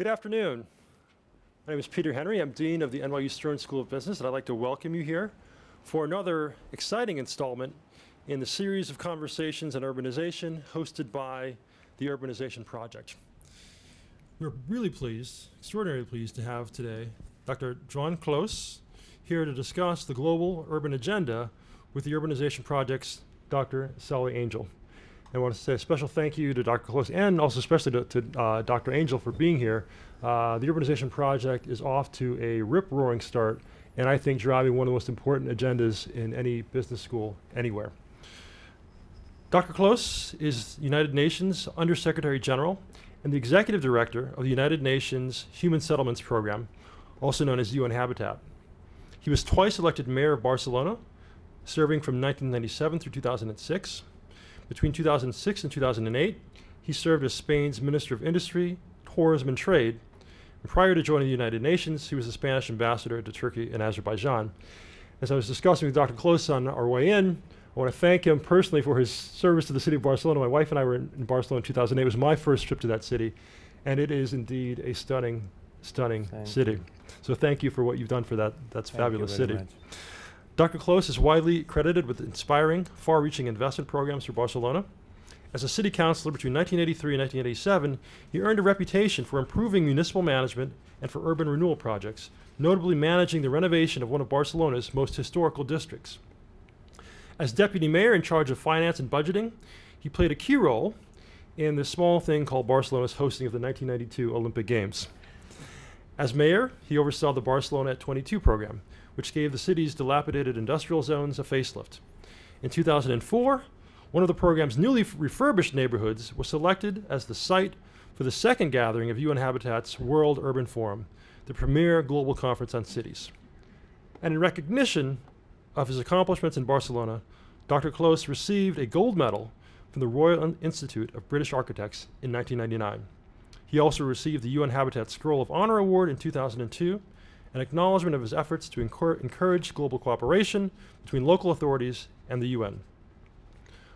Good afternoon. My name is Peter Henry. I'm Dean of the NYU Stern School of Business, and I'd like to welcome you here for another exciting installment in the series of conversations on urbanization hosted by the Urbanization Project. We're really pleased, extraordinarily pleased to have today Dr. Joan Clos here to discuss the global urban agenda with the Urbanization Project's Dr. Angel. I want to say a special thank you to Dr. Clos and also especially to Dr. Angel for being here. The Urbanization Project is off to a rip-roaring start, and I think driving one of the most important agendas in any business school anywhere. Dr. Clos is United Nations Undersecretary General and the Executive Director of the United Nations Human Settlements Program, also known as UN Habitat. He was twice elected mayor of Barcelona, serving from 1997 through 2006. Between 2006 and 2008, he served as Spain's Minister of Industry, Tourism and Trade. And prior to joining the United Nations, he was the Spanish ambassador to Turkey and Azerbaijan. As I was discussing with Dr. Clos on our way in, I want to thank him personally for his service to the city of Barcelona. My wife and I were in Barcelona in 2008. It was my first trip to that city, and it is indeed a stunning city. So thank you for what you've done for that. That's a fabulous city. Much. Dr. Clos is widely credited with inspiring, far-reaching investment programs for Barcelona. As a city councilor between 1983 and 1987, he earned a reputation for improving municipal management and for urban renewal projects, notably managing the renovation of one of Barcelona's most historical districts. As deputy mayor in charge of finance and budgeting, he played a key role in the small thing called Barcelona's hosting of the 1992 Olympic Games. As mayor, he oversaw the Barcelona at 22 program, which gave the city's dilapidated industrial zones a facelift. In 2004, one of the program's newly refurbished neighborhoods was selected as the site for the second gathering of UN Habitat's World Urban Forum, the premier global conference on cities. And in recognition of his accomplishments in Barcelona, Dr. Clos received a gold medal from the Royal Institute of British Architects in 1999. He also received the UN Habitat Scroll of Honor Award in 2002, an acknowledgement of his efforts to encourage global cooperation between local authorities and the UN.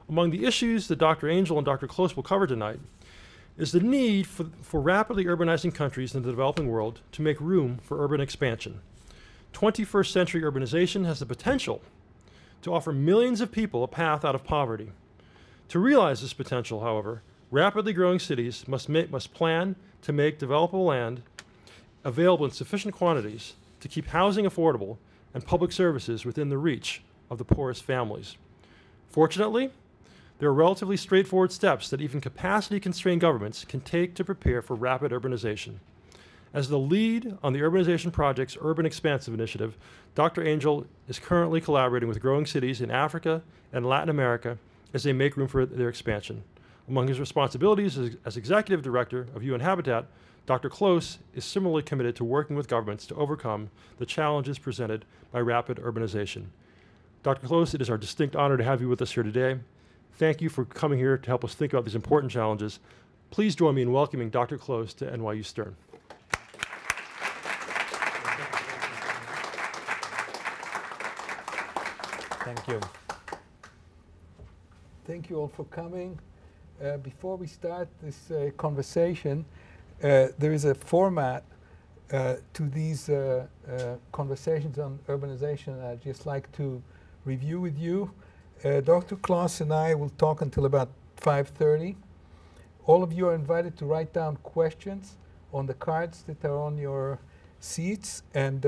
Among the issues that Dr. Angel and Dr. Clos will cover tonight is the need for rapidly urbanizing countries in the developing world to make room for urban expansion. 21st century urbanization has the potential to offer millions of people a path out of poverty. To realize this potential, however, rapidly growing cities must plan to make developable land available in sufficient quantities to keep housing affordable and public services within the reach of the poorest families. Fortunately, there are relatively straightforward steps that even capacity-constrained governments can take to prepare for rapid urbanization. As the lead on the Urbanization Project's Urban Expansive Initiative, Dr. Angel is currently collaborating with growing cities in Africa and Latin America as they make room for their expansion. Among his responsibilities as Executive Director of UN Habitat, Dr. Clos is similarly committed to working with governments to overcome the challenges presented by rapid urbanization. Dr. Clos, it is our distinct honor to have you with us here today. Thank you for coming here to help us think about these important challenges. Please join me in welcoming Dr. Clos to NYU Stern. Thank you. Thank you all for coming. Before we start this conversation, there is a format to these conversations on urbanization I'd just like to review with you. Dr. Clos and I will talk until about 5:30. All of you are invited to write down questions on the cards that are on your seats, and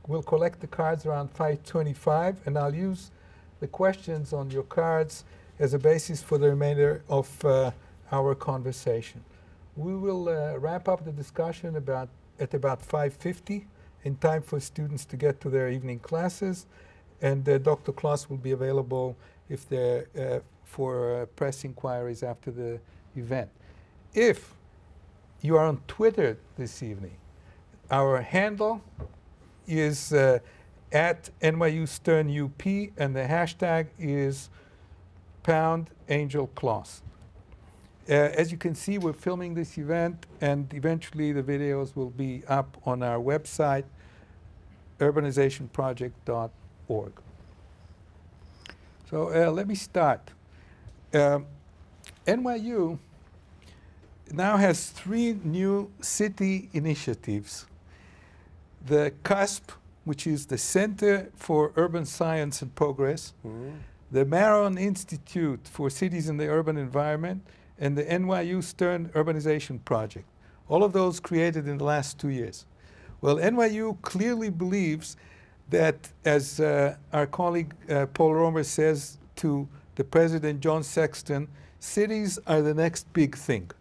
we'll collect the cards around 5:25, and I'll use the questions on your cards as a basis for the remainder of our conversation. We will wrap up the discussion at about 5:50 in time for students to get to their evening classes, and Dr. Clos will be available if for press inquiries after the event. If you are on Twitter this evening, our handle is at NYU Stern UP, and the hashtag is #AngelClos. As you can see, we're filming this event, and eventually the videos will be up on our website, urbanizationproject.org. So let me start. NYU now has 3 new city initiatives. The CUSP, which is the Center for Urban Science and Progress, the Marron Institute for Cities in the Urban Environment, and the NYU Stern Urbanization Project. All of those created in the last 2 years. Well, NYU clearly believes that, as our colleague Paul Romer says to the president, John Sexton, cities are the next big thing.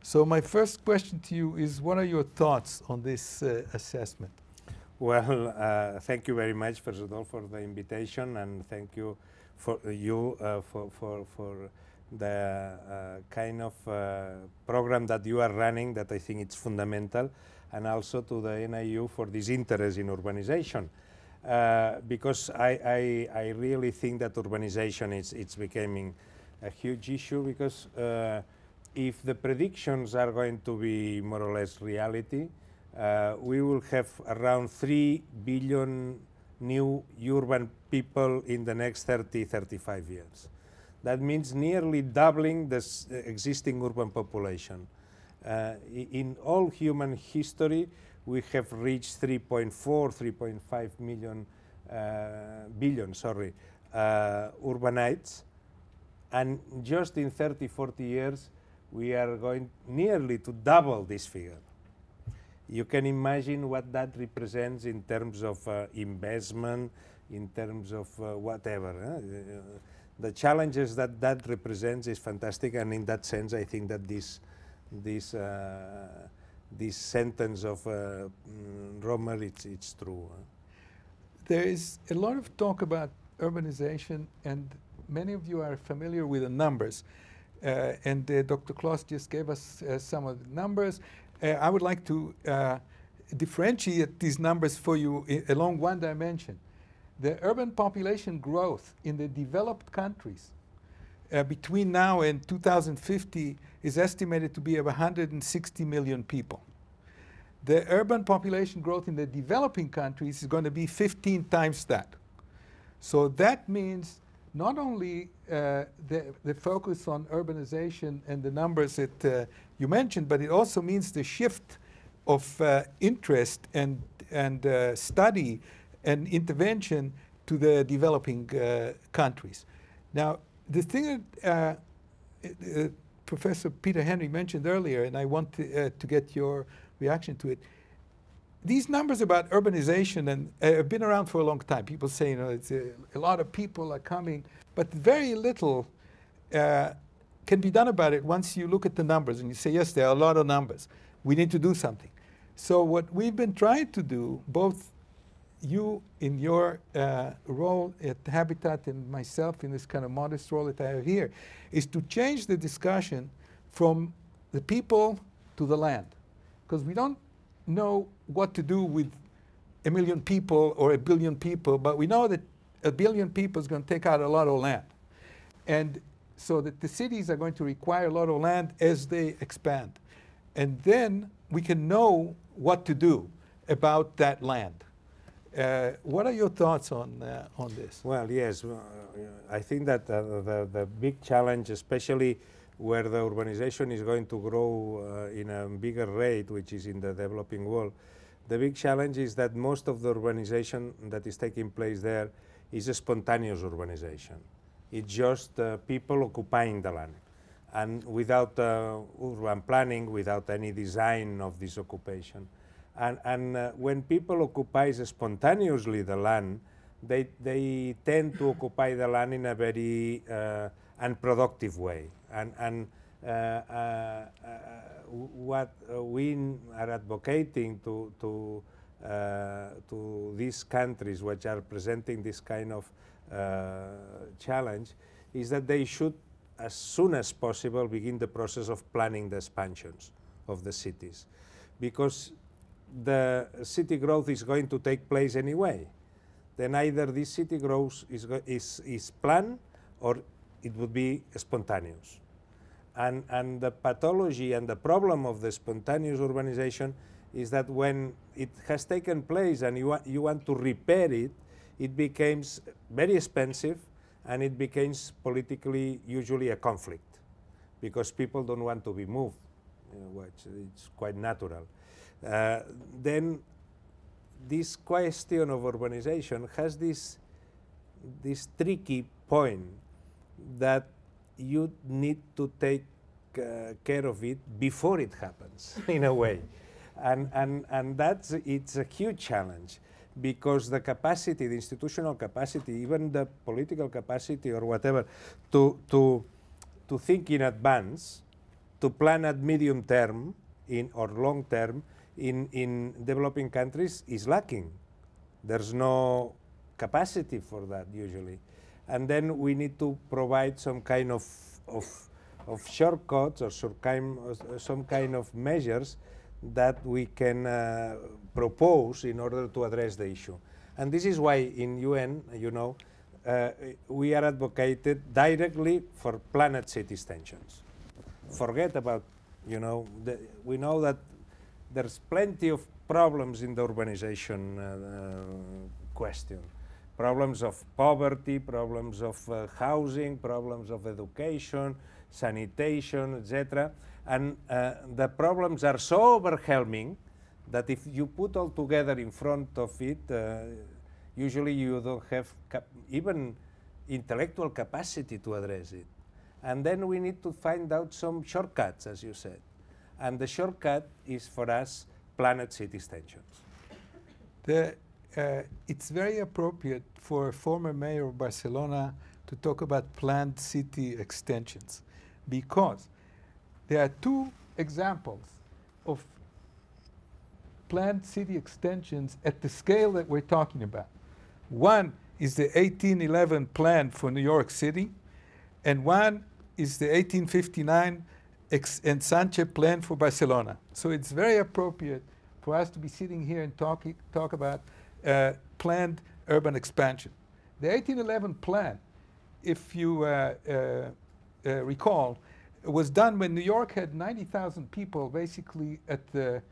So my first question to you is, what are your thoughts on this assessment? Well, thank you very much, first of all, for the invitation, and thank you for for the kind of program that you are running, that I think it's fundamental, and also to the NIU for this interest in urbanization. Because I really think that urbanization it's becoming a huge issue, because if the predictions are going to be more or less reality, we will have around 3 billion new urban people in the next 35 years. That means nearly doubling the existing urban population. In all human history, we have reached 3.5 billion urbanites, and just in 30-40 years, we are going nearly to double this figure. You can imagine what that represents in terms of investment, in terms of whatever. The challenges that that represents is fantastic, and in that sense, I think that this sentence of Romer, it's true. There is a lot of talk about urbanization, and many of you are familiar with the numbers. And Dr. Clos just gave us some of the numbers. I would like to differentiate these numbers for you along one dimension. The urban population growth in the developed countries between now and 2050 is estimated to be of 160 million people. The urban population growth in the developing countries is going to be 15 times that. So that means not only the focus on urbanization and the numbers that you mentioned, but it also means the shift of interest and study and intervention to the developing countries. Now, the thing that Professor Peter Henry mentioned earlier, and I want to get your reaction to it, these numbers about urbanization and have been around for a long time. People say, you know, it's a lot of people are coming, but very little can be done about it once you look at the numbers and you say, yes, there are a lot of numbers. We need to do something. So what we've been trying to do, both you in your role at Habitat and myself in this kind of modest role that I have here, is to change the discussion from the people to the land. Because we don't know what to do with 1 million people or 1 billion people, but we know that 1 billion people is going to take out a lot of land. And so that the cities are going to require a lot of land as they expand. And then we can know what to do about that land. What are your thoughts on this? Well, yes, I think that the big challenge, especially where the urbanization is going to grow in a bigger rate, which is in the developing world, the big challenge is that most of the urbanization that is taking place there is a spontaneous urbanization. It's just people occupying the land, and without urban planning, without any design of this occupation. And when people occupy spontaneously the land, they tend to occupy the land in a very unproductive way. And what we are advocating to these countries which are presenting this kind of challenge is that they should, as soon as possible, begin the process of planning the expansions of the cities, because the city growth is going to take place anyway. Then either this city growth is planned or it would be spontaneous. And the pathology and the problem of the spontaneous urbanization is that when it has taken place and you want to repair it, it becomes very expensive and it becomes politically usually a conflict, because people don't want to be moved, which it's quite natural. Then this question of urbanization has this tricky point that you need to take care of it before it happens, in a way. And it's a huge challenge, because the capacity, the institutional capacity, even the political capacity or whatever, to think in advance, to plan at medium term or long term in developing countries is lacking. There's no capacity for that usually. And then we need to provide some kind of shortcuts or some kind of measures that we can propose in order to address the issue. And this is why in UN, we are advocated directly for planned city extensions. Forget about, we know that there's plenty of problems in the urbanization question. Problems of poverty, problems of housing, problems of education, sanitation, etc. And the problems are so overwhelming that if you put all together in front of it, usually you don't have even intellectual capacity to address it. And then we need to find out some shortcuts, as you said. And the shortcut is for us planned city extensions. It's very appropriate for a former mayor of Barcelona to talk about planned city extensions, because there are two examples of planned city extensions at the scale that we're talking about. One is the 1811 plan for New York City, and one is the 1859 Ensanche plan for Barcelona. So it's very appropriate for us to be sitting here and talk about planned urban expansion. The 1811 plan, if you recall, was done when New York had 90,000 people basically at the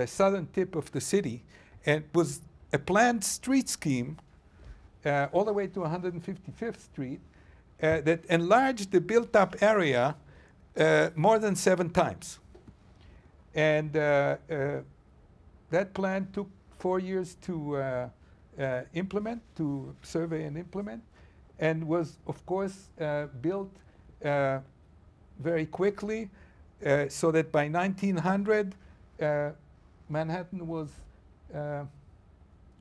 southern tip of the city, and was a planned street scheme all the way to 155th Street that enlarged the built-up area more than 7 times. And that plan took 4 years to implement, to survey and implement, and was, of course, built very quickly, so that by 1900, Manhattan was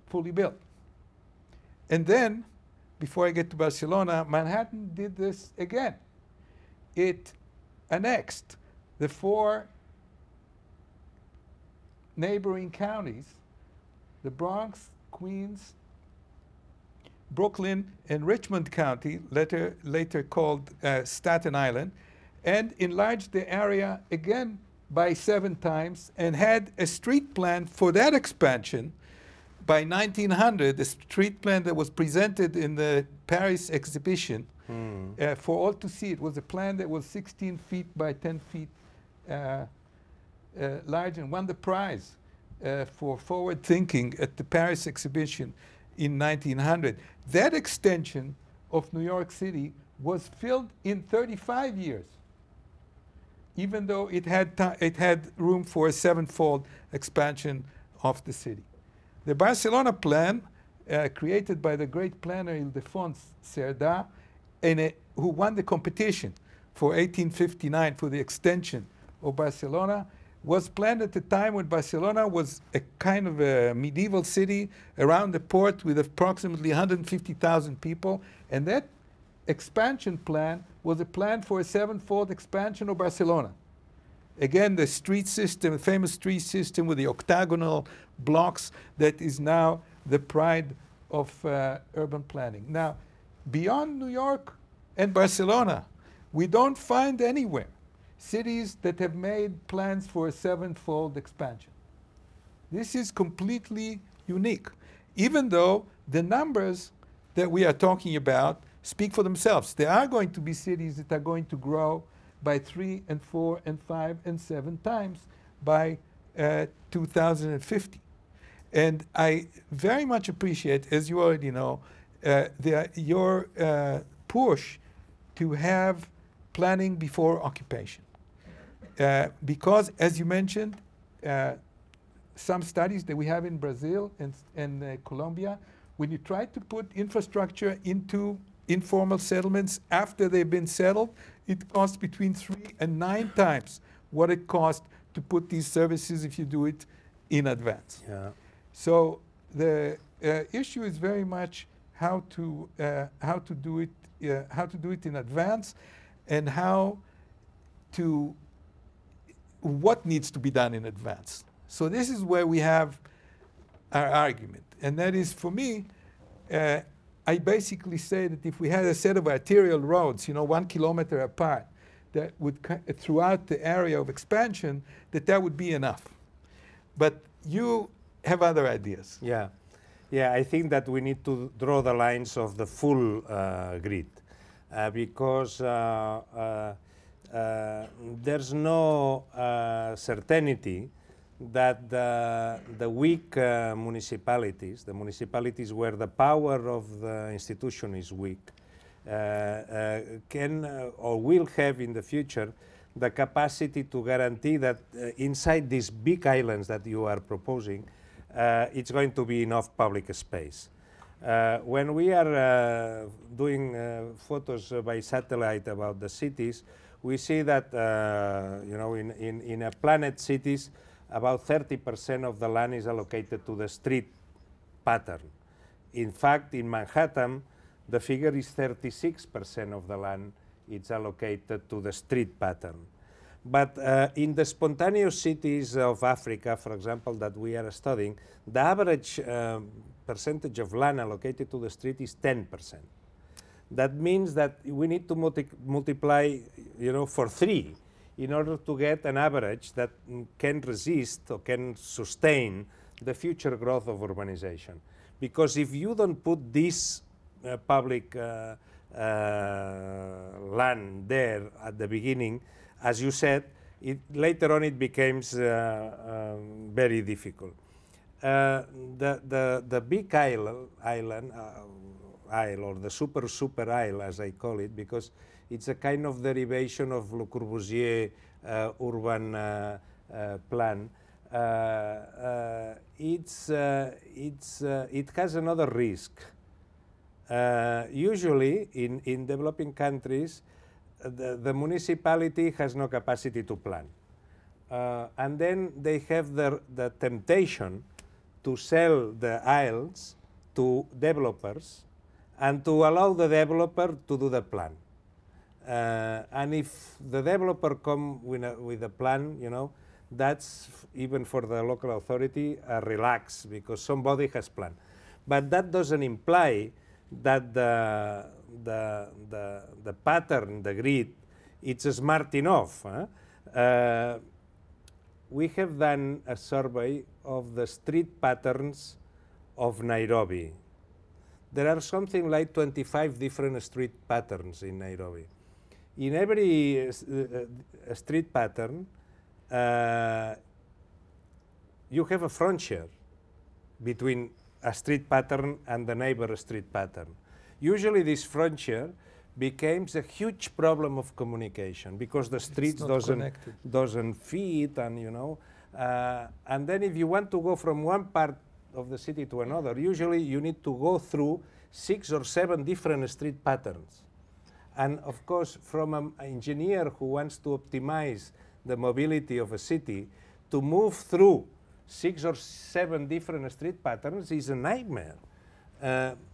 fully built. And then, before I get to Barcelona, Manhattan did this again. It annexed the 4 neighboring counties, the Bronx, Queens, Brooklyn, and Richmond County, later called Staten Island, and enlarged the area again by 7 times, and had a street plan for that expansion. By 1900, the street plan that was presented in the Paris exhibition for all to see, it was a plan that was 16 feet by 10 feet large, and won the prize for forward thinking at the Paris exhibition in 1900. That extension of New York City was filled in 35 years, even though it had room for a 7-fold expansion of the city. The Barcelona plan, created by the great planner Ildefonso Cerdà, who won the competition for 1859 for the extension of Barcelona, was planned at the time when Barcelona was a kind of a medieval city around the port with approximately 150,000 people. And that expansion plan was a plan for a 7-fold expansion of Barcelona. Again, the street system, the famous street system with the octagonal blocks that is now the pride of urban planning. Now, beyond New York and Barcelona, we don't find anywhere cities that have made plans for a 7-fold expansion. This is completely unique, even though the numbers that we are talking about speak for themselves. There are going to be cities that are going to grow by 3 and 4 and 5 and 7 times by 2050. And I very much appreciate, as you already know, your push to have planning before occupation. Because, as you mentioned, some studies that we have in Brazil and Colombia, when you try to put infrastructure into informal settlements after they've been settled, it costs between 3 and 9 times what it costs to put these services if you do it in advance. Yeah. So the issue is very much how to do it in advance, and what needs to be done in advance. So this is where we have our argument, and that is, for me, I basically say that if we had a set of arterial roads, 1 kilometer apart, that would throughout the area of expansion, that would be enough. But you have other ideas. Yeah. Yeah, I think that we need to draw the lines of the full grid, because there's no certainty that the weak municipalities, the municipalities where the power of the institution is weak, can or will have in the future the capacity to guarantee that inside these big islands that you are proposing, it's going to be enough public space. When we are doing photos by satellite about the cities, we see that in a planned cities, about 30% of the land is allocated to the street pattern. In fact, in Manhattan, the figure is 36% of the land is allocated to the street pattern. But in the spontaneous cities of Africa, for example, that we are studying, the average percentage of land allocated to the street is 10%. That means that we need to multiply, for 3 in order to get an average that can resist or can sustain the future growth of urbanization. Because if you don't put this public land there at the beginning, as you said, later on it becomes very difficult. The big isle, or the super isle, as I call it, because it's a kind of derivation of Le Corbusier urban plan. It has another risk. Usually, in developing countries, the municipality has no capacity to plan. And then they have the temptation to sell the isles to developers and to allow the developer to do the plan. And if the developer comes with a plan, that's even for the local authority relaxed because somebody has planned. But that doesn't imply that the pattern, the grid, it's smart enough. We have done a survey of the street patterns of Nairobi. There are something like 25 different street patterns in Nairobi. In every street pattern, you have a frontier between a street pattern and the neighbor street pattern. Usually this frontier becomes a huge problem of communication because the streets doesn't fit, and and then if you want to go from one part of the city to another, usually you need to go through 6 or 7 different street patterns. And of course, from an engineer who wants to optimize the mobility of a city, to move through 6 or 7 different street patterns is a nightmare.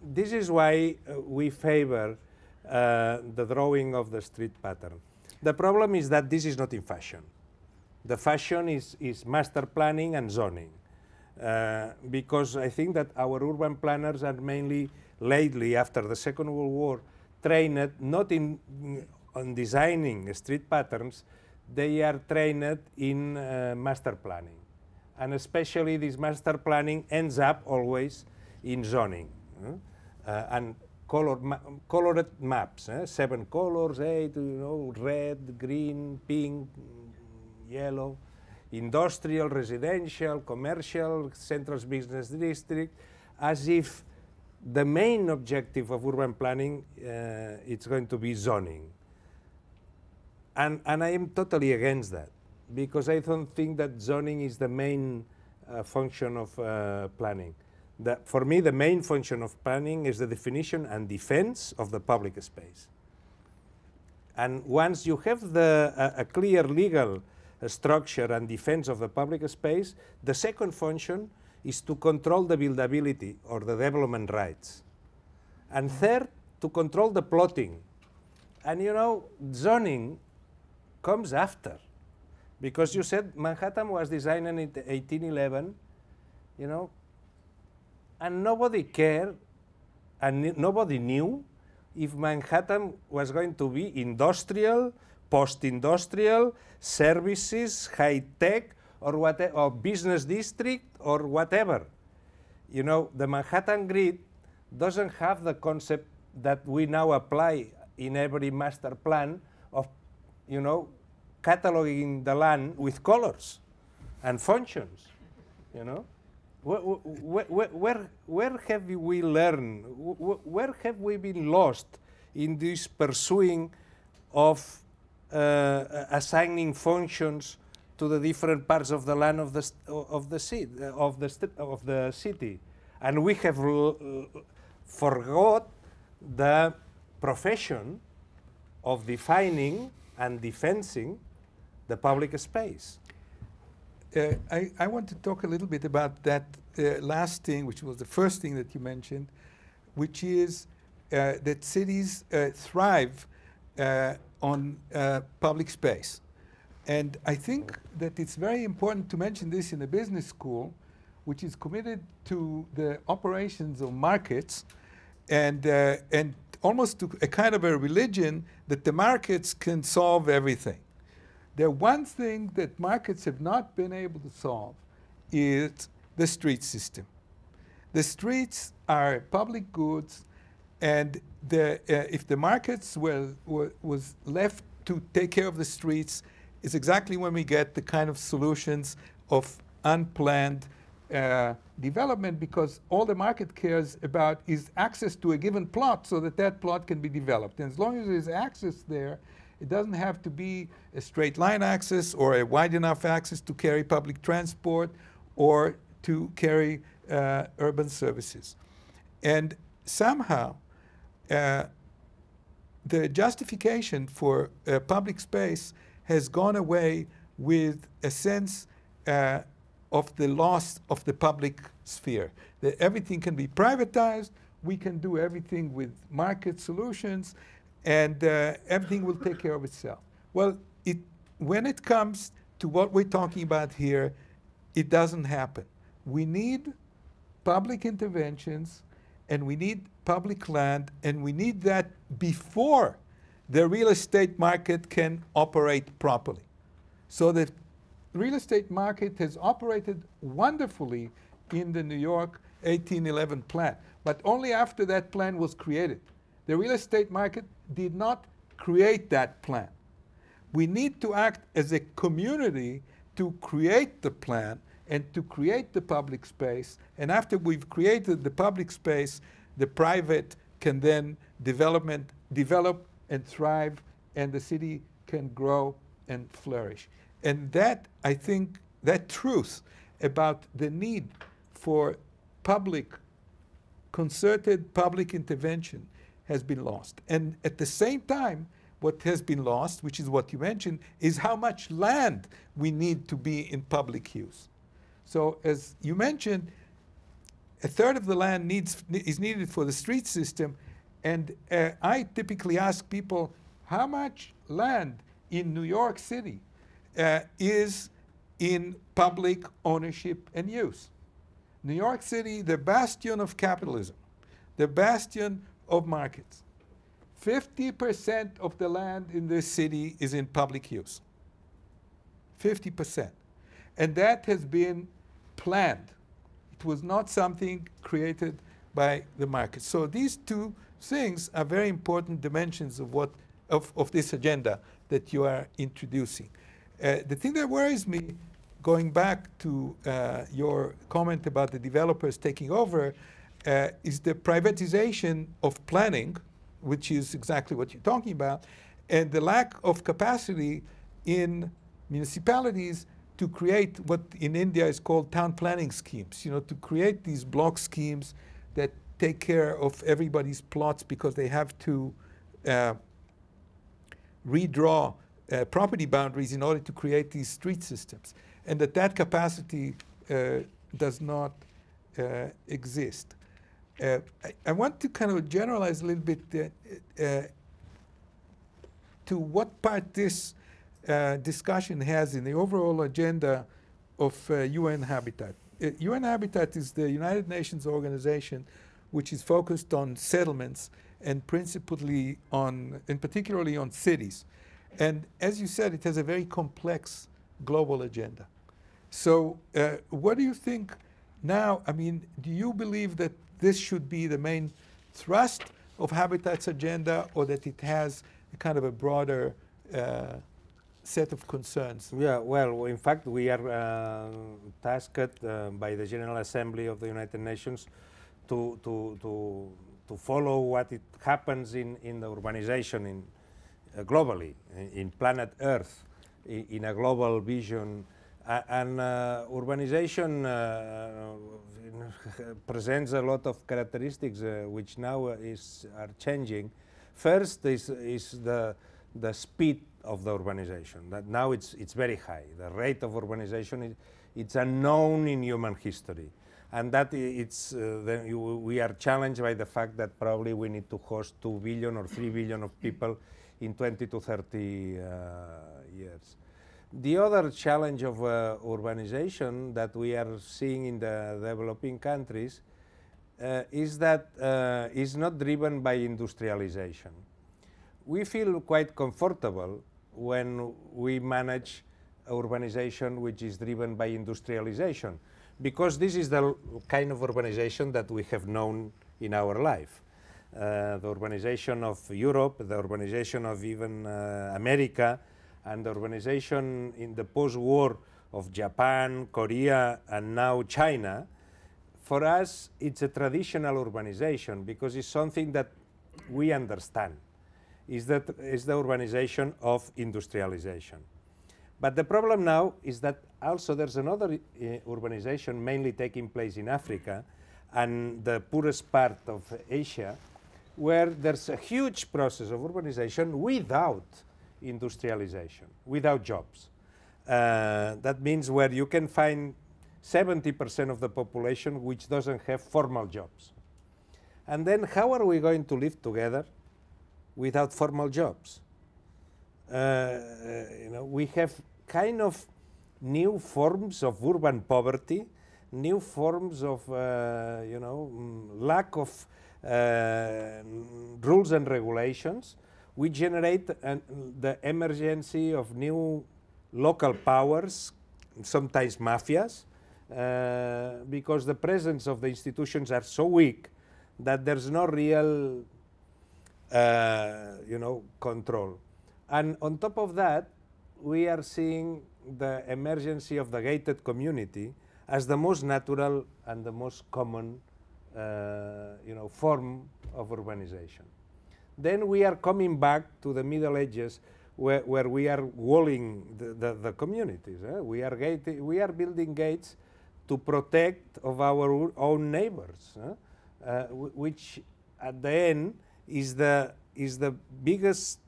This is why we favor the drawing of the street pattern. The problem is that this is not in fashion. The fashion is master planning and zoning. Because I think that our urban planners are mainly lately, after the Second World War, trained not on designing street patterns, they are trained in master planning. And especially this master planning ends up always in zoning. And colored maps, 7 colors, 8, red, green, pink, yellow, industrial, residential, commercial, central business district, as if the main objective of urban planning it's going to be zoning. And I am totally against that, because I don't think that zoning is the main function of planning. For me, the main function of planning is the definition and defense of the public space. And once you have a clear legal structure and defense of the public space, the second function is to control the buildability or the development rights. And third, to control the plotting. And you know, zoning comes after. Because you said Manhattan was designed in 1811, you know, and nobody cared and nobody knew if Manhattan was going to be industrial, post-industrial, services, high-tech, or whatever, or business district, or whatever. You know, the Manhattan grid doesn't have the concept that we now apply in every master plan of, you know, cataloging the land with colors and functions, you know. Where have we learned, where have we been lost in this pursuing of assigning functions to the different parts of the land of the city? And we have forgot the profession of defining and defending the public space. I want to talk a little bit about that last thing, which was the first thing that you mentioned, which is that cities thrive on public space. And I think that it's very important to mention this in a business school, which is committed to the operations of markets and almost to a kind of a religion that the markets can solve everything. The one thing that markets have not been able to solve is the street system. The streets are public goods, and if the markets was left to take care of the streets, is exactly when we get the kind of solutions of unplanned development, because all the market cares about is access to a given plot so that that plot can be developed. And as long as there's access there, it doesn't have to be a straight line access or a wide enough access to carry public transport or to carry urban services. And somehow, the justification for public space has gone away with a sense of the loss of the public sphere. That everything can be privatized, we can do everything with market solutions, and everything will take care of itself. Well, when it comes to what we're talking about here, it doesn't happen. We need public interventions, and we need public land, and we need that before the real estate market can operate properly. So the real estate market has operated wonderfully in the New York 1811 plan, but only after that plan was created. The real estate market did not create that plan. We need to act as a community to create the plan and to create the public space. And after we've created the public space, the private can then develop and thrive, and the city can grow and flourish. And that, I think, that truth about the need for concerted public intervention has been lost. And at the same time, what has been lost, which is what you mentioned, is how much land we need to be in public use. So as you mentioned, a third of the land is needed for the street system. And I typically ask people, how much land in New York City is in public ownership and use? New York City, the bastion of capitalism, the bastion of markets. 50% of the land in this city is in public use. 50%. And that has been planned. It was not something created by the market. So these two things are very important dimensions of this agenda that you are introducing. The thing that worries me, going back to your comment about the developers taking over, is the privatization of planning, which is exactly what you're talking about, and the lack of capacity in municipalities to create what in India is called town planning schemes, to create these block schemes that take care of everybody's plots because they have to redraw property boundaries in order to create these street systems. And that capacity does not exist. I want to kind of generalize a little bit to what part this discussion has in the overall agenda of UN Habitat. UN Habitat is the United Nations organization which is focused on settlements and principally and particularly on cities. And as you said, it has a very complex global agenda. So what do you think now? I mean, do you believe that this should be the main thrust of Habitat's agenda, or that it has a kind of a broader set of concerns? Yeah, well, in fact, we are tasked by the General Assembly of the United Nations to follow what it happens in the urbanization globally, in planet Earth, in a global vision. And urbanization presents a lot of characteristics which now are changing. First is the speed of the urbanization. That now it's very high. The rate of urbanization it's unknown in human history, and that we are challenged by the fact that probably we need to host 2 billion or 3 billion of people in 20 to 30 years. The other challenge of urbanization that we are seeing in the developing countries is that it's not driven by industrialization. We feel quite comfortable when we manage urbanization which is driven by industrialization, because this is the kind of urbanization that we have known in our life. The urbanization of Europe, the urbanization of even America, and the urbanization in the post-war of Japan, Korea, and now China. For us, it's a traditional urbanization because it's something that we understand. Is the urbanization of industrialization. But the problem now is that also there's another urbanization mainly taking place in Africa and the poorest part of Asia, where there's a huge process of urbanization without industrialization, without jobs. That means where you can find 70% of the population which doesn't have formal jobs. And then how are we going to live together without formal jobs? We have kind of new forms of urban poverty, new forms of lack of rules and regulations. We generate the emergency of new local powers, sometimes mafias, because the presence of the institutions are so weak that there's no real control. And on top of that, we are seeing the emergency of the gated community as the most natural and the most common form of urbanization. Then we are coming back to the Middle Ages where we are walling the communities. We are building gates to protect of our own neighbors, which at the end is the biggest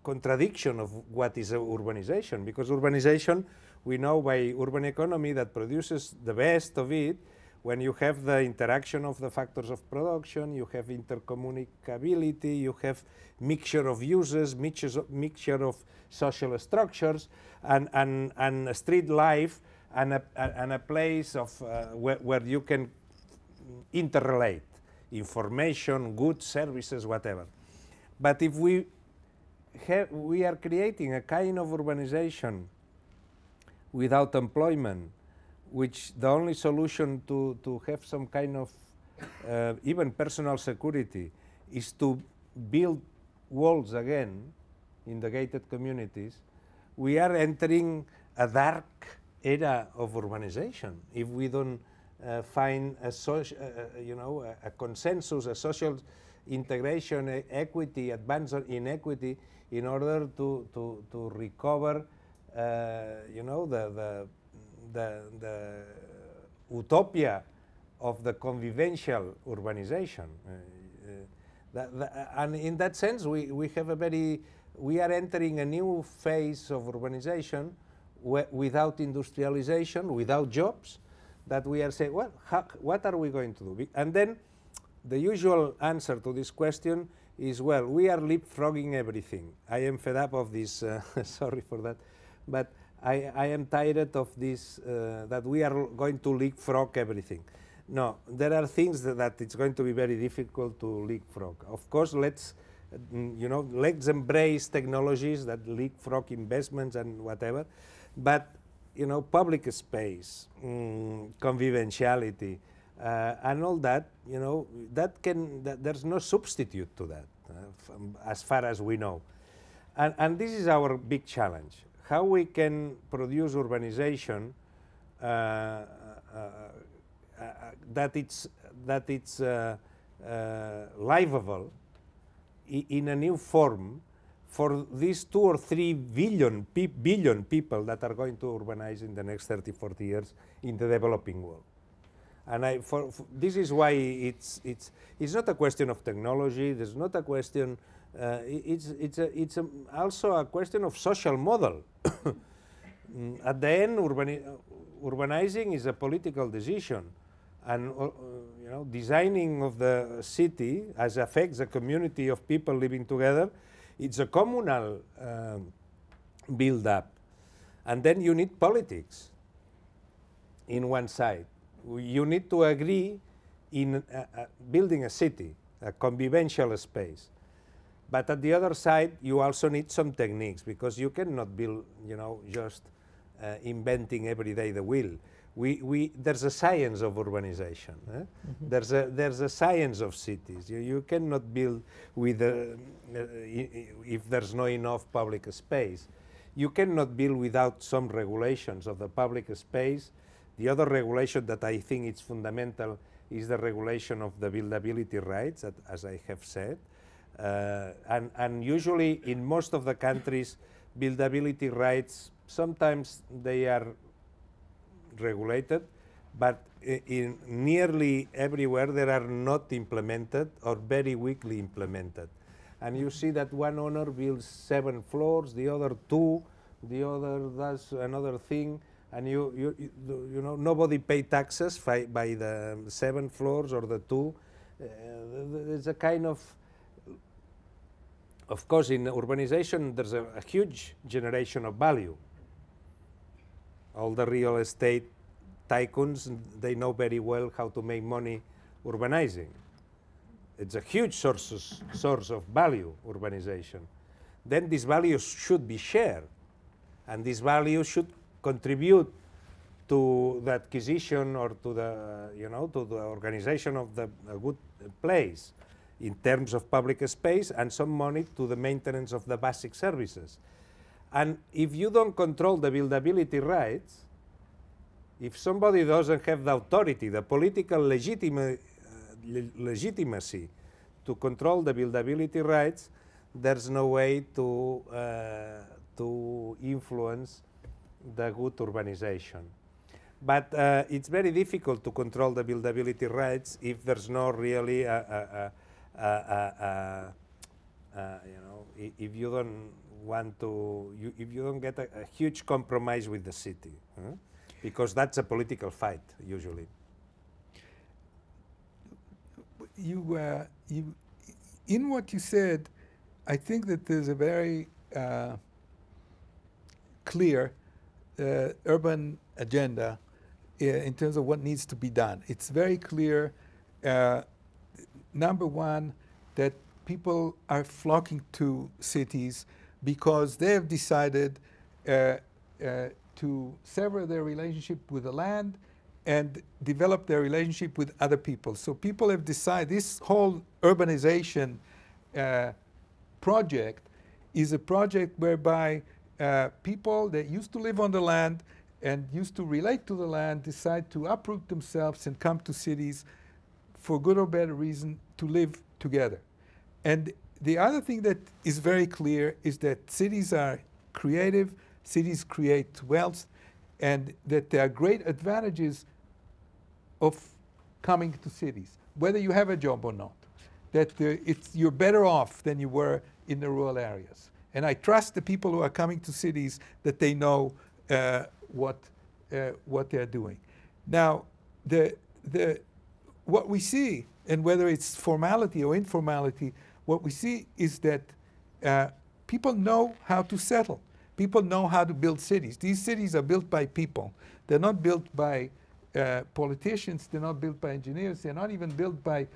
contradiction of what is urbanization, because urbanization, we know by urban economy that produces the best of it when you have the interaction of the factors of production, you have intercommunicability, you have mixture of uses, mixture of social structures, and street life, and a place of where you can interrelate information, goods, services, whatever. But if we are creating a kind of urbanization without employment, which the only solution to have some kind of even personal security is to build walls again in the gated communities, we are entering a dark era of urbanization if we don't find a consensus, a social integration, equity, advance in equity, in order to recover, you know, the utopia of the convivial urbanization. And in that sense, we have a very, we are entering a new phase of urbanization without industrialization, without jobs, that we are saying, well, what are we going to do? And then the usual answer to this question is, well, we are leapfrogging everything. I am fed up of this, sorry for that, but I am tired of this, that we are going to leapfrog everything. No, there are things that it's going to be very difficult to leapfrog. Of course, let's, you know, let's embrace technologies that leapfrog investments and whatever, but, you know, public space, conviviality, and all that, you know, there's no substitute to that, as far as we know. And this is our big challenge. How we can produce urbanization that it's livable in a new form for these 2 or 3 billion people that are going to urbanize in the next 30, 40 years in the developing world. And this is why it's not a question of technology. There's not a question. It's also a question of social model. At the end, urbanizing is a political decision, and you know, designing of the city as affects a community of people living together, it's a communal build-up, and then you need politics. In one side, you need to agree in building a city, a convivial space. But at the other side, you also need some techniques, because you cannot build, you know, just inventing every day the wheel. There's a science of urbanization. There's a science of cities. You cannot build with if there's not enough public space. You cannot build without some regulations of the public space. The other regulation that I think is fundamental is the regulation of the buildability rights, as I have said. And usually in most of the countries, buildability rights, sometimes they are regulated, but in nearly everywhere they are not implemented or very weakly implemented. And you see that one owner builds 7 floors, the other 2, the other does another thing, and you know, nobody pay taxes by the 7 floors or the 2. There's a kind of course, in urbanization, there's a huge generation of value. All the real estate tycoons, they know very well how to make money urbanizing. It's a huge source of value, urbanization. Then these values should be shared, and these values should contribute to the acquisition or to the, you know, to the organization of a good place in terms of public space, and some money to the maintenance of the basic services. And if you don't control the buildability rights, if somebody doesn't have the authority, the political legitimacy to control the buildability rights, there's no way to influence the good urbanization. But it's very difficult to control the buildability rights if there's not really you know, if you don't want to, if you don't get a huge compromise with the city, because that's a political fight usually. In what you said, I think that there's a very clear urban agenda in terms of what needs to be done. It's very clear, number one, that people are flocking to cities because they have decided to sever their relationship with the land and develop their relationship with other people. So people have decided this whole urbanization project is a project whereby people that used to live on the land and used to relate to the land decide to uproot themselves and come to cities for good or bad reason to live together. And the other thing that is very clear is that cities are creative, cities create wealth, and that there are great advantages of coming to cities, whether you have a job or not. That you're better off than you were in the rural areas. And I trust the people who are coming to cities that they know what they're doing. Now, what we see, and whether it's formality or informality, what we see is that people know how to settle. People know how to build cities. These cities are built by people. They're not built by politicians. They're not built by engineers. They're not even built by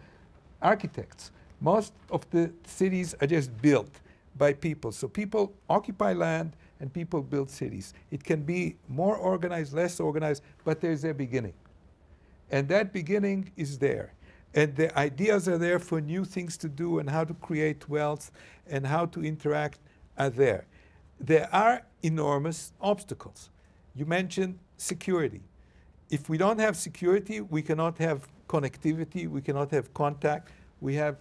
architects. Most of the cities are just built by people. So people occupy land and people build cities. It can be more organized, less organized, but there's a beginning. And that beginning is there. And the ideas are there for new things to do and how to create wealth and how to interact are there. There are enormous obstacles. You mentioned security. If we don't have security, we cannot have connectivity, we cannot have contact, we have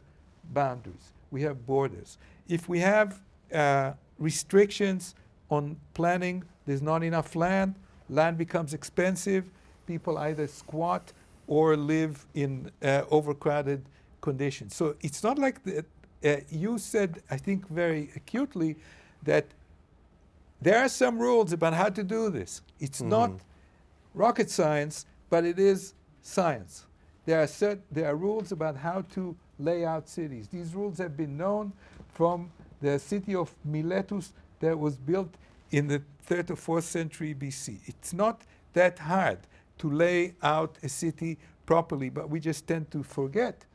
boundaries, we have borders. If we have restrictions on planning, there's not enough land, land becomes expensive, people either squat or live in overcrowded conditions. So it's not like you said, I think very acutely, that there are some rules about how to do this. It's not rocket science, but it is science. There are rules about how to lay out cities. These rules have been known from the city of Miletus that was built in the 3rd or 4th century BC. It's not that hard to lay out a city properly, but we just tend to forget.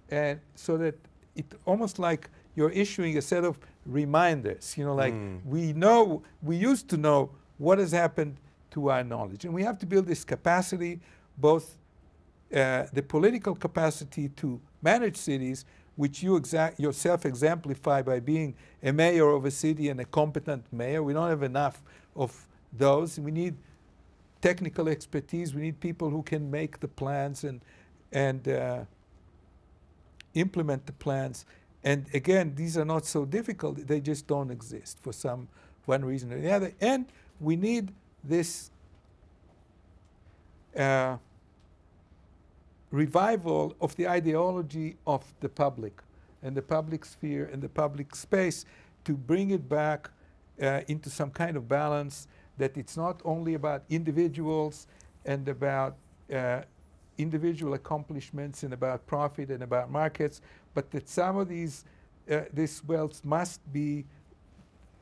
And so that it's almost like you're issuing a set of reminders, you know, like we used to know what has happened to our knowledge. And we have to build this capacity, both the political capacity to manage cities, which you yourself exemplify by being a mayor of a city and a competent mayor. We don't have enough of those. We need technical expertise. We need people who can make the plans and implement the plans. And again, these are not so difficult. They just don't exist for one reason or the other. And we need this revival of the ideology of the public and the public sphere and the public space to bring it back into some kind of balance, that it's not only about individuals and about individual accomplishments and about profit and about markets, but that some of this wealth must be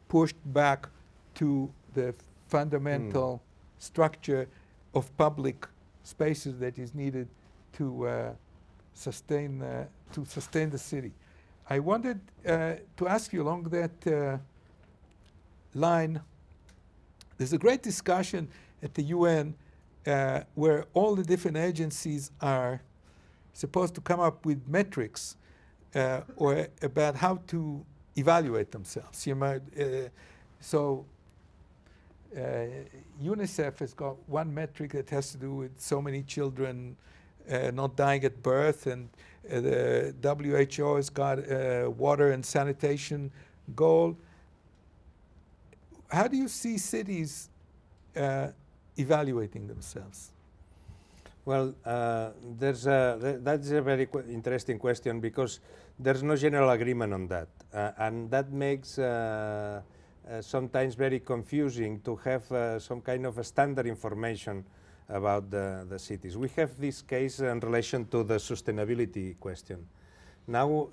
pushed back to the fundamental structure of public spaces that is needed to sustain the city. I wanted to ask you along that line. There's a great discussion at the UN where all the different agencies are supposed to come up with metrics or about how to evaluate themselves. You might, UNICEF has got one metric that has to do with so many children not dying at birth, and the WHO has got a water and sanitation goal. How do you see cities evaluating themselves? Well, that's a very interesting question, because there's no general agreement on that. And that makes sometimes very confusing to have some kind of a standard information about the cities. We have this case in relation to the sustainability question. Now,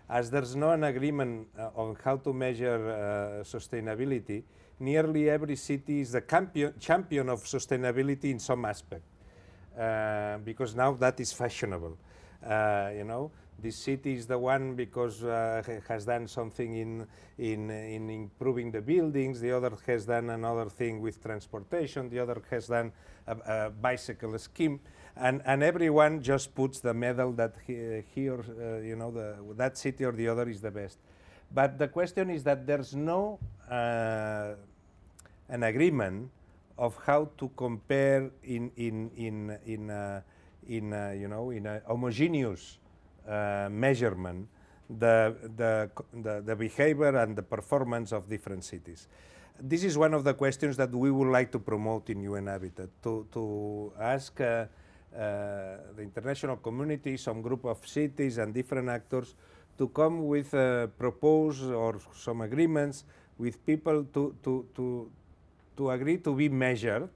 as there's no an agreement on how to measure sustainability, nearly every city is the champion of sustainability in some aspect, because now that is fashionable. You know, this city is the one because has done something in improving the buildings, the other has done another thing with transportation, the other has done a bicycle scheme, and everyone just puts the medal that he or you know, that city or the other is the best. But the question is that there's no an agreement of how to compare in you know, in a homogeneous measurement the behavior and the performance of different cities. This is one of the questions that we would like to promote in UN Habitat, to ask the international community, some group of cities and different actors to come with propose or some agreements with people to agree to be measured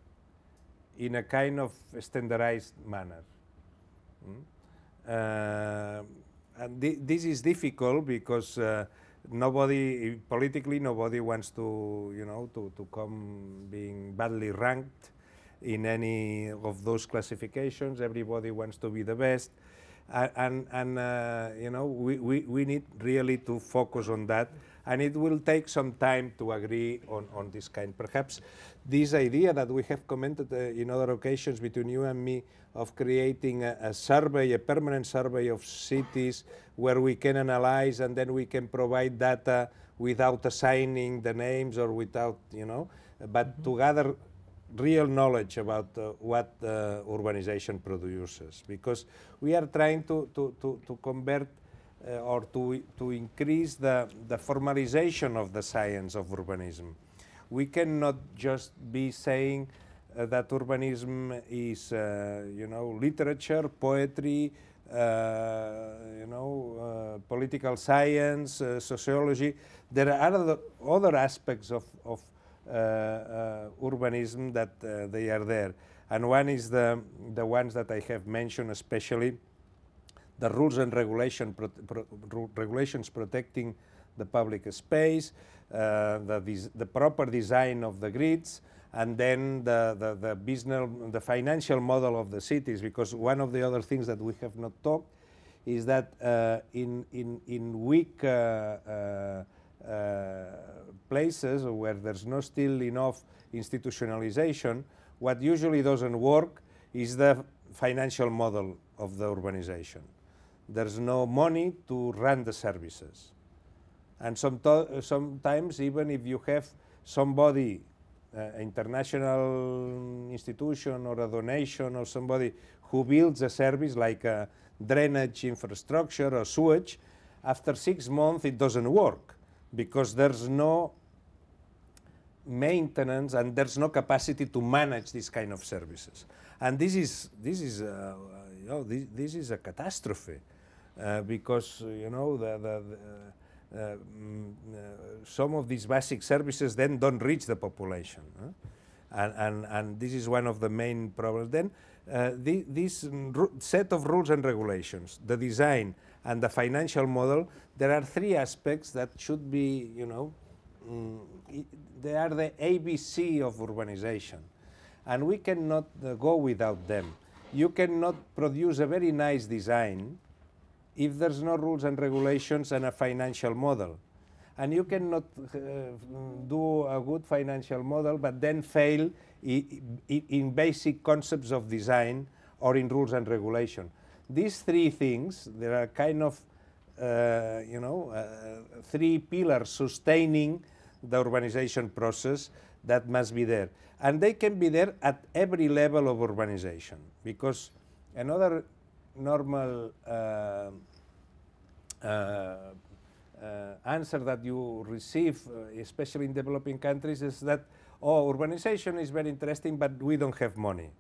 in a kind of standardized manner. And this is difficult because politically nobody wants to, to come being badly ranked in any of those classifications. Everybody wants to be the best. We need really to focus on that, and it will take some time to agree on this kind. Perhaps this idea that we have commented in other occasions between you and me of creating a survey, a permanent survey of cities where we can analyze and then we can provide data without assigning the names or without, but to gather real knowledge about what urbanization produces, because we are trying to convert or to increase the formalization of the science of urbanism. We cannot just be saying that urbanism is literature, poetry, political science, sociology. There are other aspects of urbanism that they are there, and one is the ones that I have mentioned, especially the rules and regulations protecting the public space, the proper design of the grids, and then the financial model of the cities. Because one of the other things that we have not talked is that in weak places where there's not still enough institutionalization, what usually doesn't work is the financial model of the urbanization. There's no money to run the services. And sometimes even if you have somebody, international institution or a donation or somebody who builds a service like a drainage infrastructure or sewage, after 6 months it doesn't work, because there's no maintenance and there's no capacity to manage these kind of services. And this is a catastrophe, because some of these basic services then don't reach the population, and this is one of the main problems. Then this set of rules and regulations, the design and the financial model, there are 3 aspects that should be, they are the ABC of urbanization, and we cannot go without them. You cannot produce a very nice design if there's no rules and regulations and a financial model. And you cannot do a good financial model but then fail in basic concepts of design or in rules and regulation. These 3 things, there are kind of 3 pillars sustaining the urbanization process that must be there. And they can be there at every level of urbanization, because another normal answer that you receive, especially in developing countries, is that, oh, urbanization is very interesting, but we don't have money.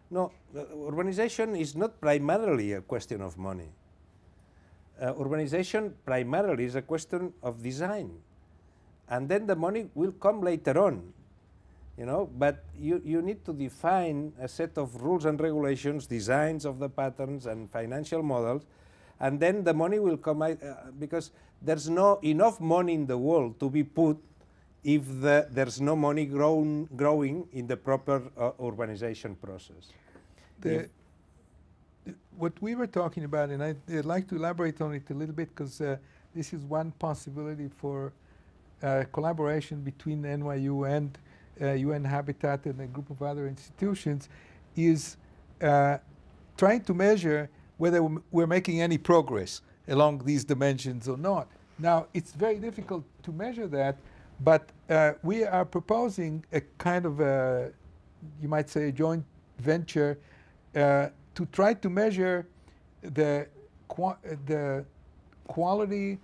No, urbanization is not primarily a question of money. Urbanization primarily is a question of design, and then the money will come later on, but you need to define a set of rules and regulations, designs of the patterns and financial models, and then the money will come because there's no enough money in the world to be put if there's no money growing in the proper urbanization process. What we were talking about, and I'd like to elaborate on it a little bit, because this is one possibility for collaboration between the NYU and UN Habitat and a group of other institutions, is trying to measure whether we're making any progress along these dimensions or not. Now, it's very difficult to measure that, but we are proposing a kind of a, you might say, a joint venture to try to measure the quantity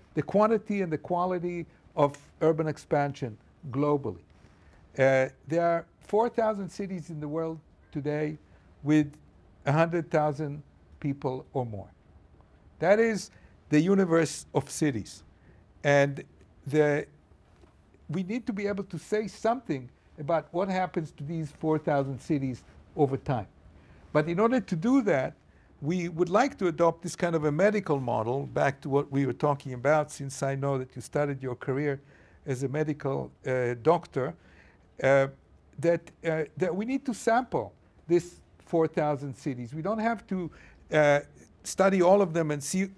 and the quality of urban expansion globally. There are 4,000 cities in the world today with 100,000 people or more. That is the universe of cities. And we need to be able to say something about what happens to these 4,000 cities over time. But in order to do that, we would like to adopt this kind of a medical model, back to what we were talking about, since I know that you started your career as a medical doctor, that we need to sample this 4,000 cities. We don't have to study all of them and see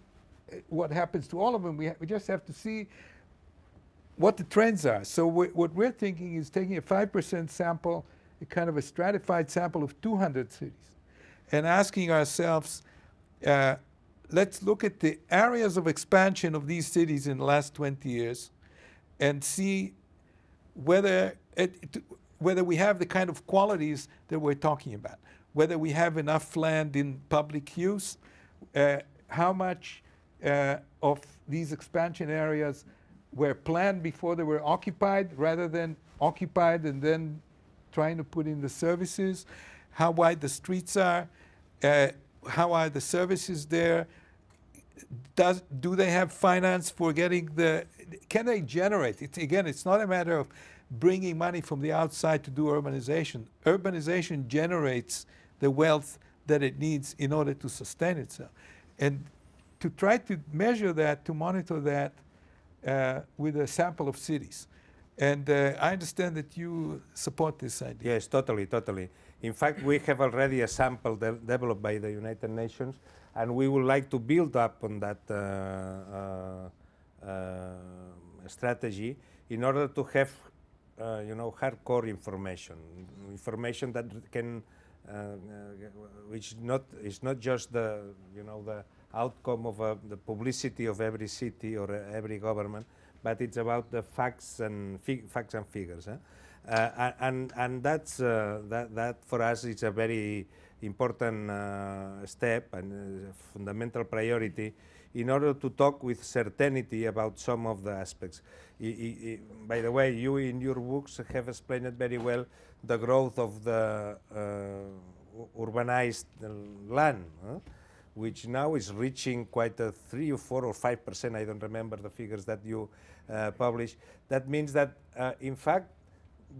what happens to all of them. We just have to see what the trends are. So what we're thinking is taking a 5% sample, a kind of a stratified sample of 200 cities, and asking ourselves, let's look at the areas of expansion of these cities in the last 20 years and see whether we have the kind of qualities that we're talking about, whether we have enough land in public use, how much of these expansion areas were planned before they were occupied, rather than occupied and then trying to put in the services, how wide the streets are, how are the services there, do they have finance for getting can they generate? It's not a matter of bringing money from the outside to do urbanization. Urbanization generates the wealth that it needs in order to sustain itself. And to try to measure that, to monitor that with a sample of cities. And I understand that you support this idea. Yes, totally. In fact, we have already a sample developed by the United Nations, and we would like to build up on that strategy in order to have, hardcore information that can, which is not just the outcome of the publicity of every city or every government, but it's about the facts and figures. And that's that for us is a very important step and fundamental priority in order to talk with certainty about some of the aspects. By the way, you in your books have explained it very well, the growth of the urbanized land, which now is reaching quite a 3 or 4 or 5%, I don't remember the figures that you published. That means that, in fact,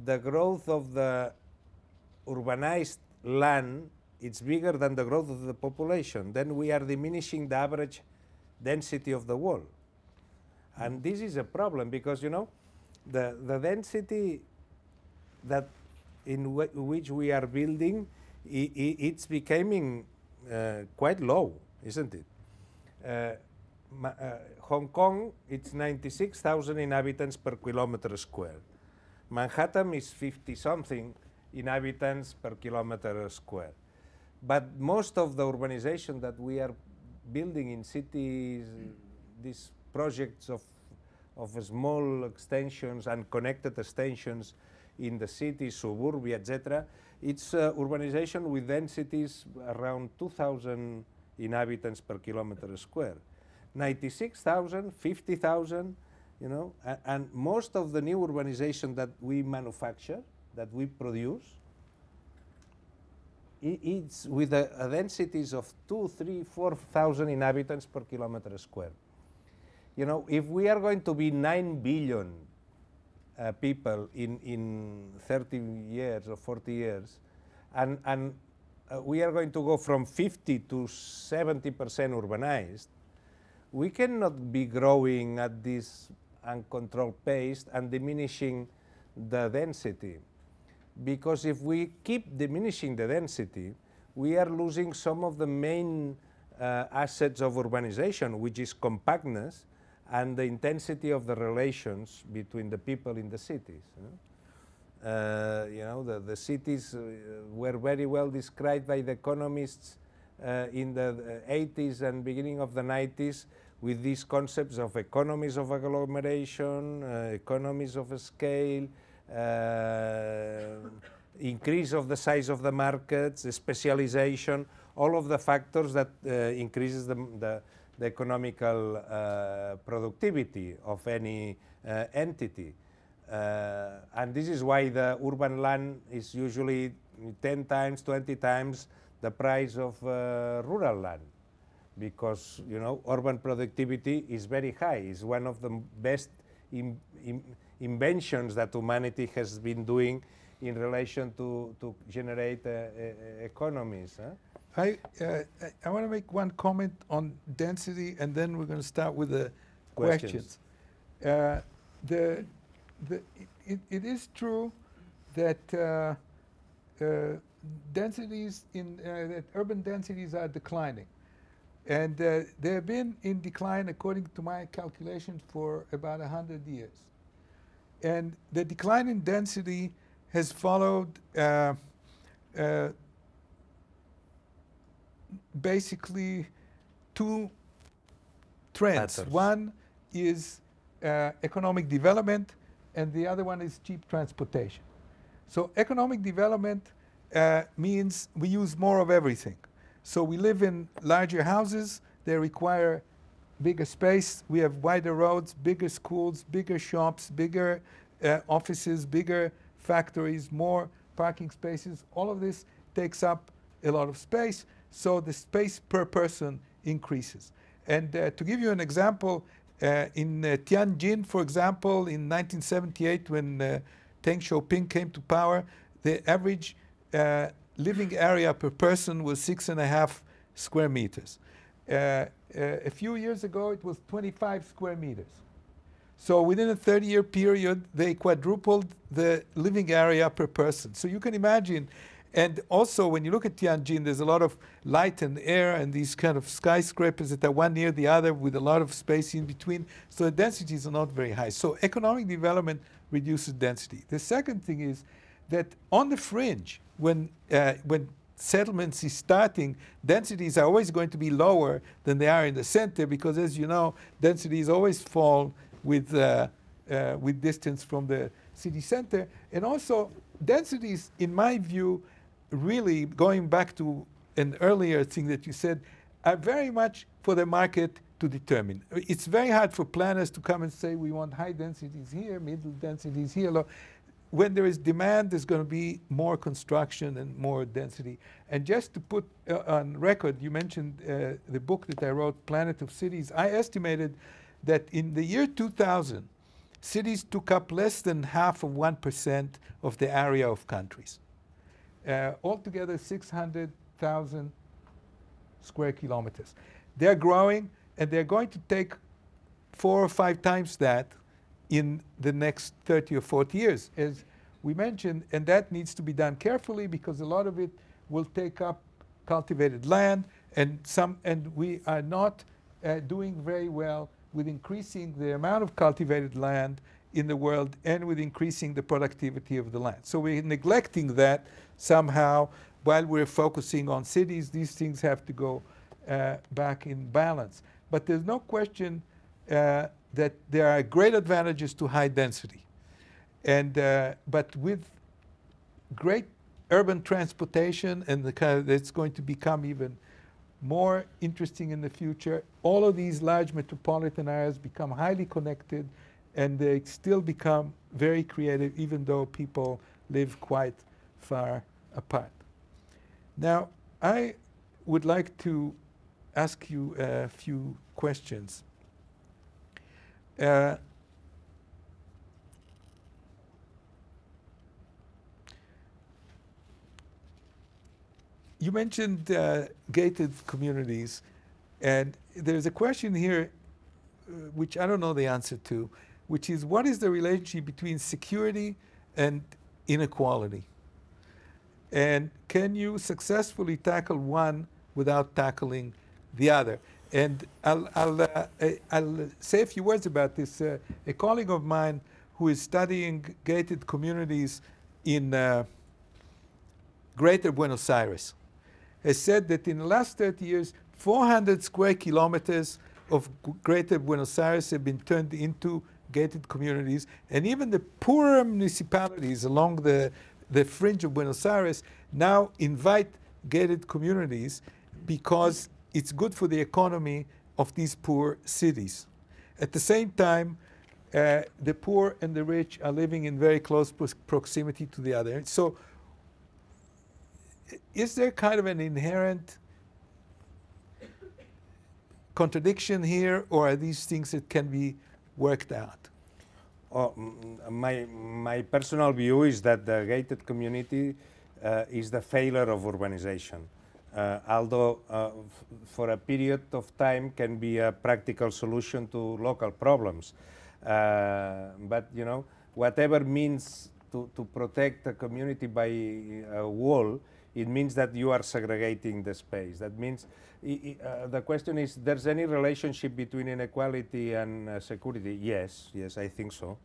the growth of the urbanized land is bigger than the growth of the population. Then we are diminishing the average density of the world. And this is a problem because, the density that in which we are building, it's becoming quite low, isn't it? Hong Kong, it's 96,000 inhabitants per kilometer square. Manhattan is 50-something inhabitants per kilometer square. But most of the urbanization that we are building in cities, these projects of small extensions and connected extensions in the cities, suburbia, etc., it's urbanization with densities around 2,000 inhabitants per kilometer square. 96,000, 50,000, and most of the new urbanization that we manufacture, that we produce, it's with a densities of 2, 3, 4,000 inhabitants per kilometer square. If we are going to be 9 billion people in 30 years or 40 years, and we are going to go from 50 to 70% urbanized, we cannot be growing at this uncontrolled pace and diminishing the density. Because if we keep diminishing the density, we are losing some of the main assets of urbanization, which is compactness and the intensity of the relations between the people in the cities. The cities were very well described by the economists in the 80s and beginning of the 90s with these concepts of economies of agglomeration, economies of scale, increase of the size of the markets, specialization, all of the factors that increases the the economical productivity of any entity. And this is why the urban land is usually 10 times, 20 times the price of rural land, because urban productivity is very high. It's one of the best inventions that humanity has been doing in relation to generate economies. I want to make one comment on density, and then we're going to start with the questions. It is true that densities that urban densities are declining, and they have been in decline, according to my calculations, for about 100 years. And the decline in density has followed basically two trends. Patterns. One is economic development, and the other one is cheap transportation. So economic development means we use more of everything. So we live in larger houses. They require bigger space. We have wider roads, bigger schools, bigger shops, bigger offices, bigger factories, more parking spaces. All of this takes up a lot of space, so the space per person increases. And to give you an example, in Tianjin, for example, in 1978, when Deng Xiaoping came to power, the average living area per person was 6.5 square meters. A few years ago, it was 25 square meters. So within a 30-year period, they quadrupled the living area per person. So you can imagine, and also when you look at Tianjin, there's a lot of light and air and these kind of skyscrapers that are one near the other with a lot of space in between. So the densities are not very high. So economic development reduces density. The second thing is that on the fringe, when settlements is starting, densities are always going to be lower than they are in the center, because, as you know, densities always fall with distance from the city center. And also, densities, in my view, really, going back to an earlier thing that you said, are very much for the market to determine. It's very hard for planners to come and say, we want high densities here, middle densities here, low. When there is demand, there's going to be more construction and more density. And just to put on record, you mentioned the book that I wrote, Planet of Cities. I estimated that in the year 2000, cities took up less than half of 1% of the area of countries. Altogether, 600,000 square kilometers. They're growing, and they're going to take 4 or 5 times that in the next 30 or 40 years, as we mentioned, and that needs to be done carefully, because a lot of it will take up cultivated land, and we are not doing very well with increasing the amount of cultivated land in the world and with increasing the productivity of the land. So we're neglecting that somehow while we're focusing on cities. These things have to go back in balance. But there's no question that there are great advantages to high density. And, but with great urban transportation and the kind of, that's going to become even more interesting in the future, all of these large metropolitan areas become highly connected, and they still become very creative, even though people live quite far apart. Now, I would like to ask you a few questions. You mentioned gated communities, and there's a question here which I don't know the answer to, which is, what is the relationship between security and inequality? And can you successfully tackle one without tackling the other? And I'll say a few words about this. A colleague of mine who is studying gated communities in Greater Buenos Aires has said that in the last 30 years, 400 square kilometers of Greater Buenos Aires have been turned into gated communities. And even the poorer municipalities along the fringe of Buenos Aires now invite gated communities because it's good for the economy of these poor cities. At the same time, the poor and the rich are living in very close proximity to the other. So is there kind of an inherent contradiction here, or are these things that can be worked out? My personal view is that the gated community is the failure of urbanization. Although for a period of time can be a practical solution to local problems. But you know, whatever means to protect the community by a wall, it means that you are segregating the space. That means the question is, there's any relationship between inequality and security? Yes, I think so.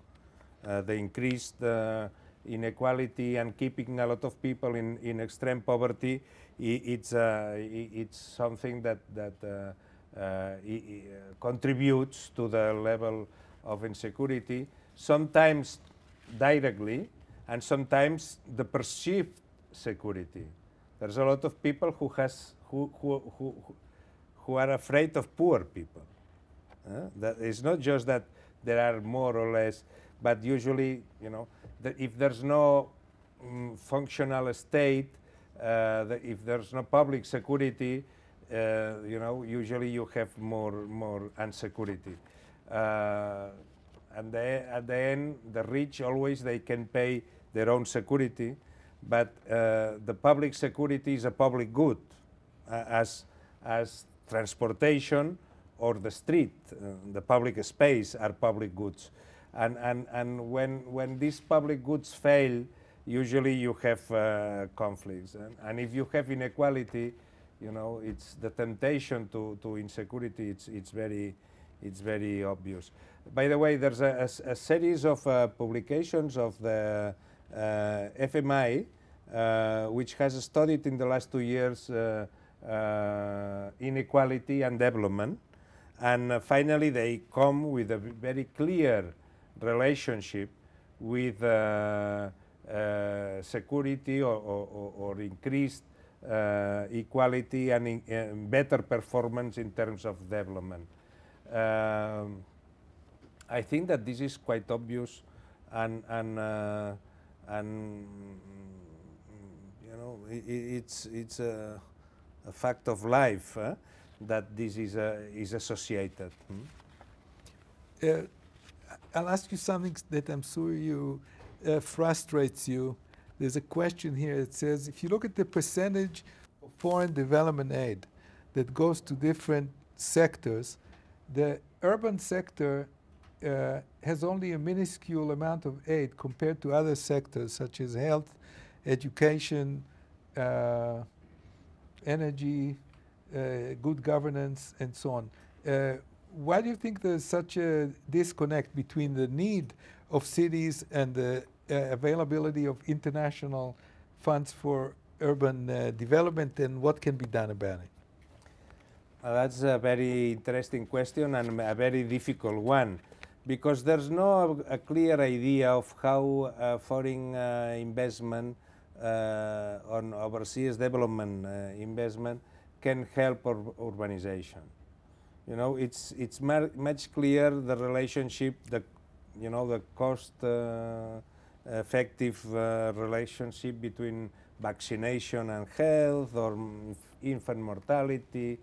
The increased inequality and keeping a lot of people in extreme poverty, it's something that contributes to the level of insecurity, sometimes directly, and sometimes the perceived security. There's a lot of people who are afraid of poor people. That it's not just that there are more or less, but usually, you know, if there's no functional state, if there's no public security, you know, usually you have more insecurity. And at the end, the rich always they can pay their own security, but the public security is a public good, as transportation or the street, the public space are public goods. And when these public goods fail, usually you have conflicts. And if you have inequality, you know, it's the temptation to insecurity, it's very obvious. By the way, there's a series of publications of the FMI, which has studied in the last 2 years inequality and development. And finally, they come with a very clear relationship with security or increased equality and better performance in terms of development. I think that this is quite obvious, and you know, it's a fact of life that this is associated. I'll ask you something that I'm sure you frustrates you. There's a question here that says, if you look at the percentage of foreign development aid that goes to different sectors, the urban sector has only a minuscule amount of aid compared to other sectors such as health, education, energy, good governance, and so on. Why do you think there's such a disconnect between the need of cities and the availability of international funds for urban development, and what can be done about it? That's a very interesting question and a very difficult one, because there's no a clear idea of how foreign investment on overseas development investment can help urbanization. You know, it's much clear the relationship, the cost effective relationship between vaccination and health, or infant mortality,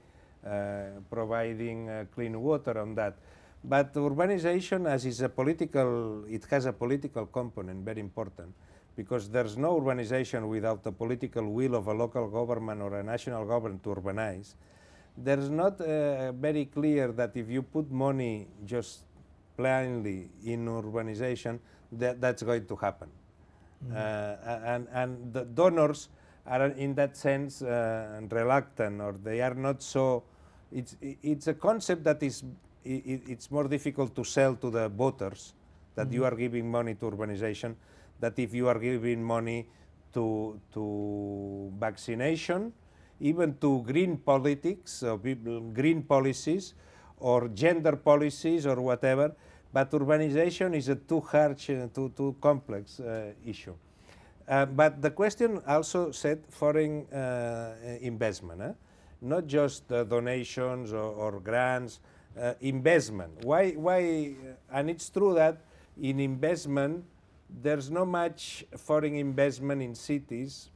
providing clean water on that. But urbanization, as is a political, it has a political component, very important, because there's no urbanization without the political will of a local government or a national government to urbanize. There's not very clear that if you put money just blindly in urbanization, that's going to happen. And the donors are in that sense reluctant, or they are not so. It's a concept that is it's more difficult to sell to the voters that you are giving money to urbanization, that if you are giving money to vaccination, even to green politics, or green policies, or gender policies, or whatever. But urbanization is a too harsh, too complex issue. But the question also said foreign investment. not just donations or grants, investment. Why? And it's true that in investment, there's not much foreign investment in cities,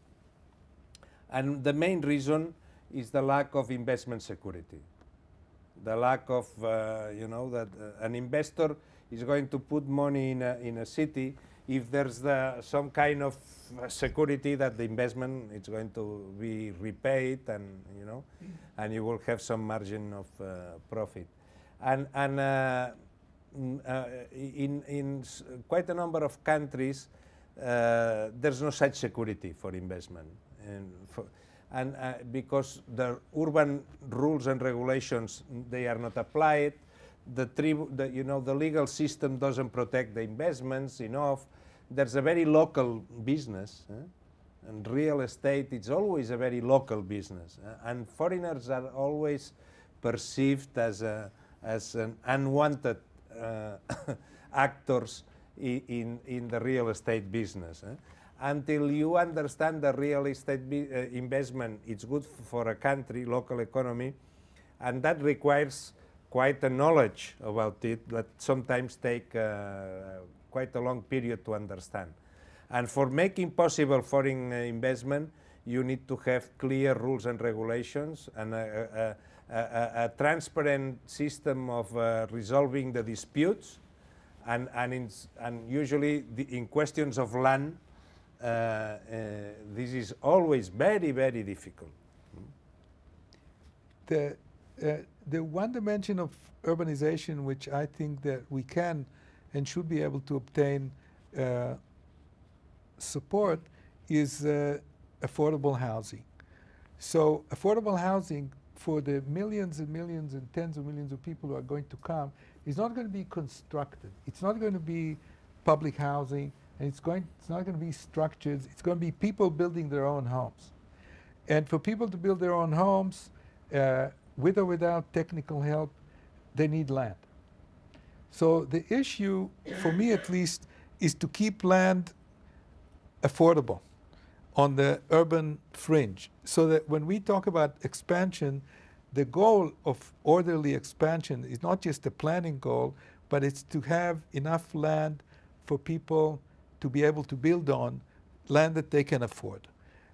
and the main reason is the lack of investment security. The lack of, you know, that an investor is going to put money in a city if there's some kind of security that the investment is going to be repaid, and you know, and you will have some margin of profit. And in quite a number of countries, there's no such security for investment, and because the urban rules and regulations, they are not applied. You know, the legal system doesn't protect the investments enough. There's a very local business, and real estate, it's always a very local business, and foreigners are always perceived as an unwanted actors in the real estate business. Until you understand the real estate investment, it's good for a country, local economy, and that requires quite a knowledge about it that sometimes take quite a long period to understand. And for making possible foreign investment, you need to have clear rules and regulations and a transparent system of resolving the disputes, and usually in questions of land, this is always very, very difficult. The one dimension of urbanization which I think that we can and should be able to obtain support is affordable housing. So affordable housing for the millions and millions and tens of millions of people who are going to come is not going to be constructed. It's not going to be public housing, and it's not going to be structures. It's going to be people building their own homes. And for people to build their own homes, with or without technical help, they need land. So the issue, for me at least, is to keep land affordable on the urban fringe, so that when we talk about expansion, the goal of orderly expansion is not just a planning goal, but it's to have enough land for people to be able to build on, land that they can afford.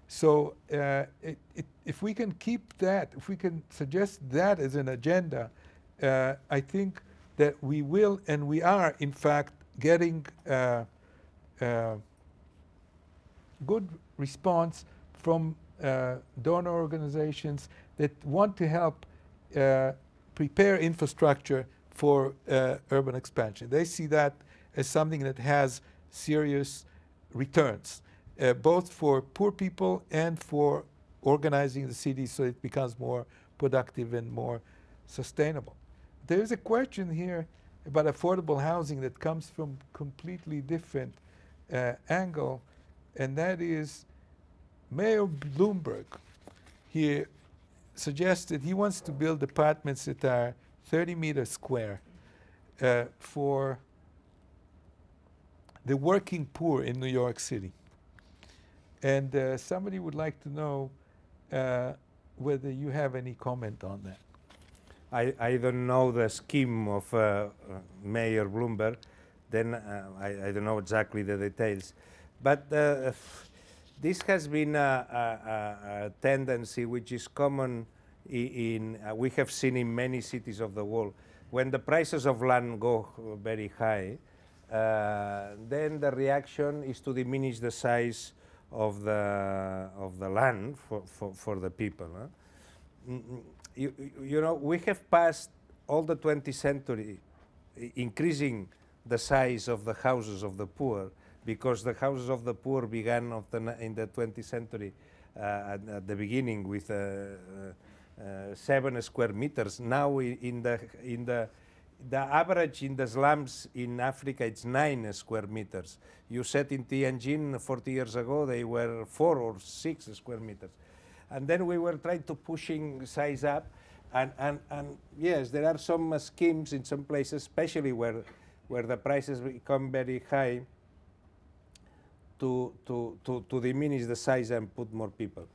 So if we can keep that, if we can suggest that as an agenda, I think that we will, and we are, in fact, getting good response from donor organizations that want to help prepare infrastructure for urban expansion. They see that as something that has serious returns, both for poor people and for organizing the city so it becomes more productive and more sustainable. There is a question here about affordable housing that comes from completely different angle, and that is Mayor Bloomberg. He suggested he wants to build apartments that are 30 meters square for the working poor in New York City. And somebody would like to know whether you have any comment on that. I don't know the scheme of Mayor Bloomberg, then I don't know exactly the details. But this has been a tendency which is common we have seen in many cities of the world. When the prices of land go very high, then the reaction is to diminish the size of the land for the people. Huh? You know, we have passed all the 20th century increasing the size of the houses of the poor, because the houses of the poor began in the 20th century at the beginning with 7 square meters. Now in the average in the slums in Africa, it's 9 square meters. You said in Tianjin 40 years ago they were 4 or 6 square meters. And then we were trying to pushing size up, and yes, there are some schemes in some places, especially where the prices become very high, to diminish the size and put more people.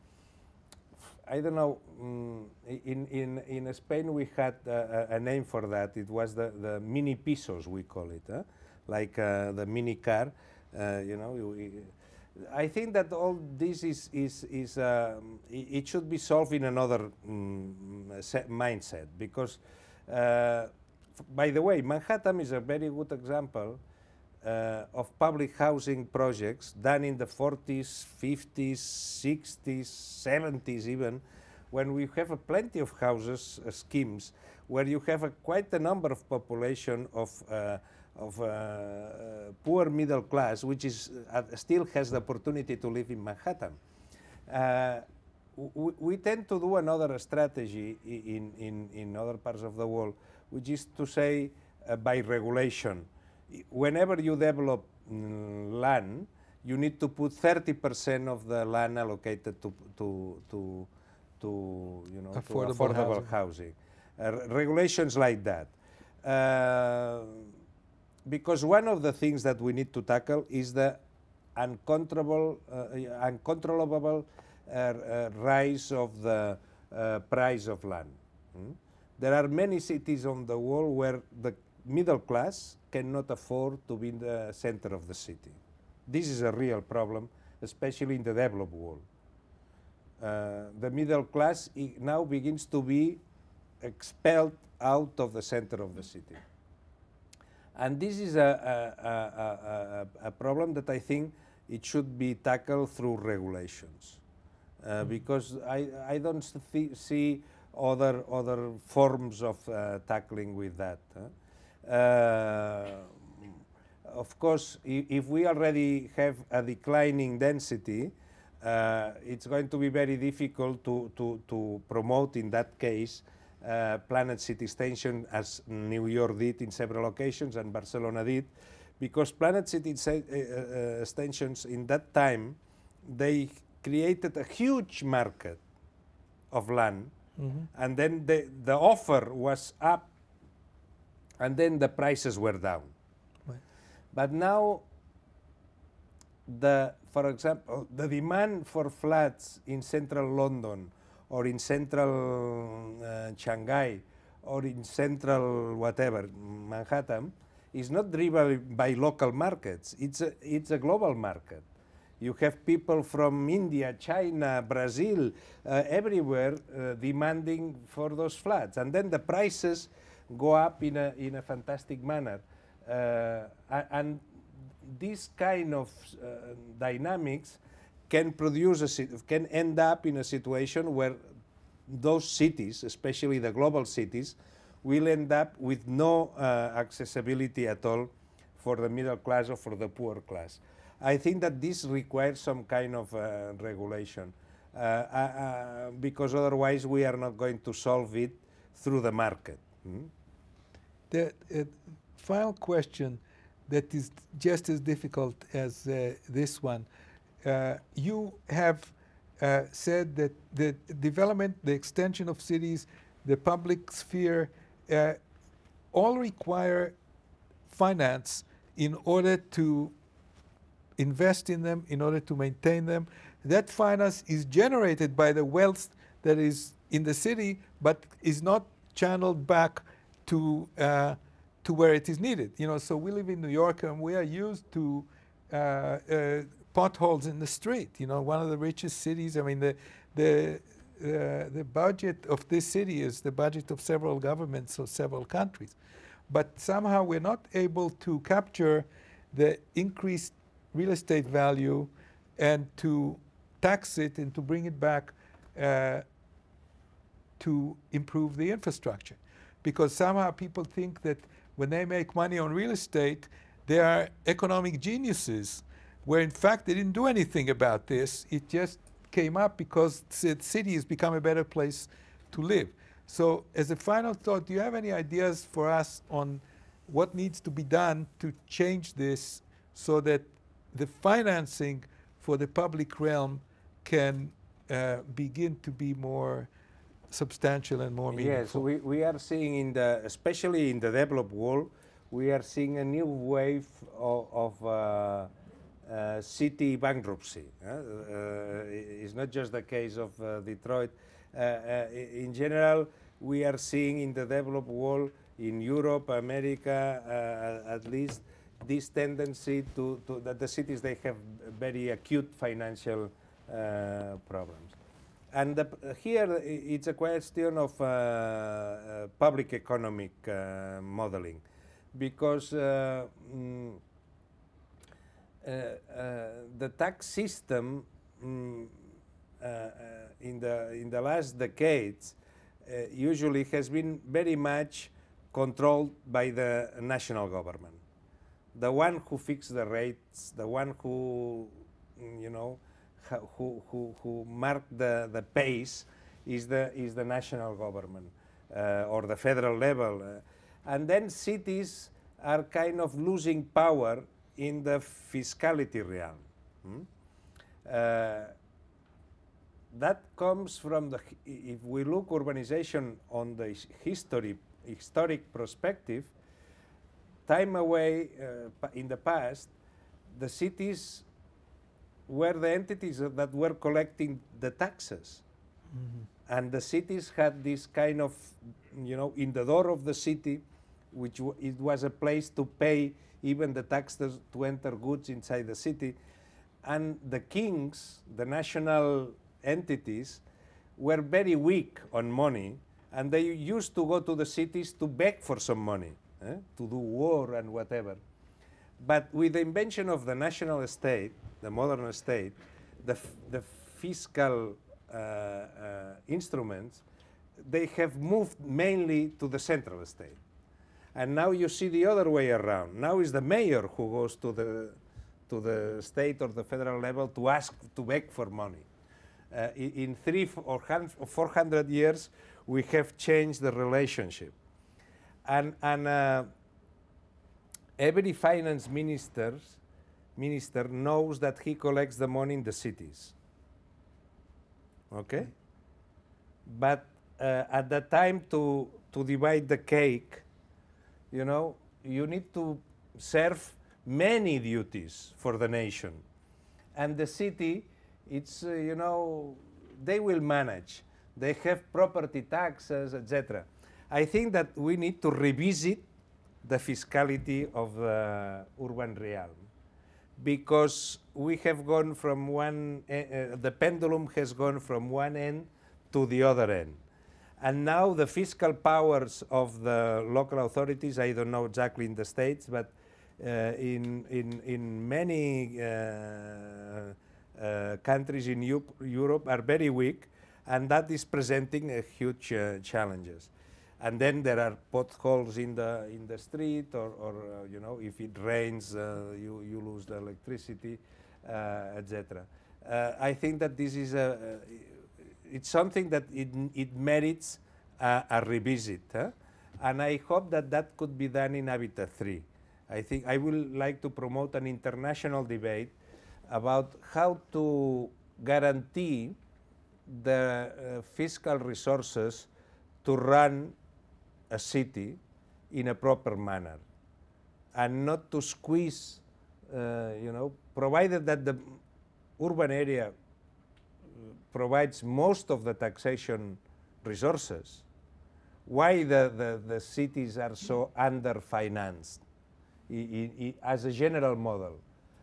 I don't know, in Spain we had a name for that. It was the mini pisos, we call it, like the mini car. You know, I think that all this it should be solved in another mindset, because, by the way, Manhattan is a very good example of public housing projects done in the 40s, 50s, 60s, 70s even, when we have plenty of houses, schemes, where you have quite a number of population of poor middle class, which is still has the opportunity to live in Manhattan. We tend to do another strategy in other parts of the world, which is to say by regulation. Whenever you develop land, you need to put 30% of the land allocated to you know, affordable housing. Regulations like that. Because one of the things that we need to tackle is the uncontrollable rise of the price of land. There are many cities on the world where the middle class cannot afford to be in the center of the city. This is a real problem, especially in the developed world. The middle class now begins to be expelled out of the center of the city. And this is a problem that I think it should be tackled through regulations. Because I don't see other forms of tackling with that. Of course, if we already have a declining density, it's going to be very difficult to promote, in that case, planned city extension, as New York did in several occasions and Barcelona did, because planned city extensions in that time, they created a huge market of land, and then the offer was up, and then the prices were down. Right. But now, for example, the demand for flats in central London, or in central Shanghai, or in central whatever, Manhattan, is not driven by local markets. It's a global market. You have people from India, China, Brazil, everywhere demanding for those flats. And then the prices go up in a fantastic manner. And this kind of dynamics can can end up in a situation where those cities, especially the global cities, will end up with no accessibility at all for the middle class or for the poor class. I think that this requires some kind of regulation, because otherwise we are not going to solve it through the market. The final question that is just as difficult as this one. You have said that the development, the extension of cities, the public sphere, all require finance in order to invest in them, in order to maintain them. That finance is generated by the wealth that is in the city, but is not channeled back to where it is needed. You know, so we live in New York, and we are used to potholes in the street. You know, one of the richest cities. I mean, the budget of this city is the budget of several governments of several countries, but somehow we're not able to capture the increased real estate value and to tax it and to bring it back to improve the infrastructure. Because somehow people think that when they make money on real estate, they are economic geniuses, where in fact they didn't do anything about this. It just came up because the city has become a better place to live. So as a final thought, do you have any ideas for us on what needs to be done to change this so that the financing for the public realm can begin to be more substantial and more meaningful? Yes, we are seeing, especially in the developed world, we are seeing a new wave of city bankruptcy. It's not just the case of Detroit. In general, we are seeing in the developed world, in Europe, America, at least, this tendency that the cities, they have very acute financial problems. And here it's a question of public economic modeling, because the tax system in the last decades usually has been very much controlled by the national government. The one who fixes the rates, the one who, you know, who marked the pace is the national government or the federal level. And then cities are kind of losing power in the fiscality realm. That comes from if we look urbanization on the historic perspective, time away in the past, the cities were the entities that were collecting the taxes. Mm-hmm. And the cities had this kind of, you know, in the door of the city, which it was a place to pay even the taxes to enter goods inside the city. And the kings, the national entities, were very weak on money, and they used to go to the cities to beg for some money, to do war and whatever. But with the invention of the national state, the modern state, the fiscal instruments, they have moved mainly to the central state. And now you see the other way around. Now is the mayor who goes to the state or the federal level to beg for money. In 300 or 400 years, we have changed the relationship. And every finance minister knows that he collects the money in the cities. Okay? But at the time to divide the cake, you know, you need to serve many duties for the nation. And the city, it's, you know, they will manage. They have property taxes, etc. I think that we need to revisit the fiscality of the urban realm, because we have gone from one, the pendulum has gone from one end to the other end. And now the fiscal powers of the local authorities, I don't know exactly in the States, but in many countries in Europe are very weak, and that is presenting a huge challenges. And then there are potholes in the street, or you know, if it rains, you lose the electricity, etc. I think that this is it's something that it merits a revisit, and I hope that that could be done in Habitat 3. I think I would like to promote an international debate about how to guarantee the fiscal resources to run a city in a proper manner, and not to squeeze, you know, provided that the urban area provides most of the taxation resources. Why the cities are so under-financed as a general model?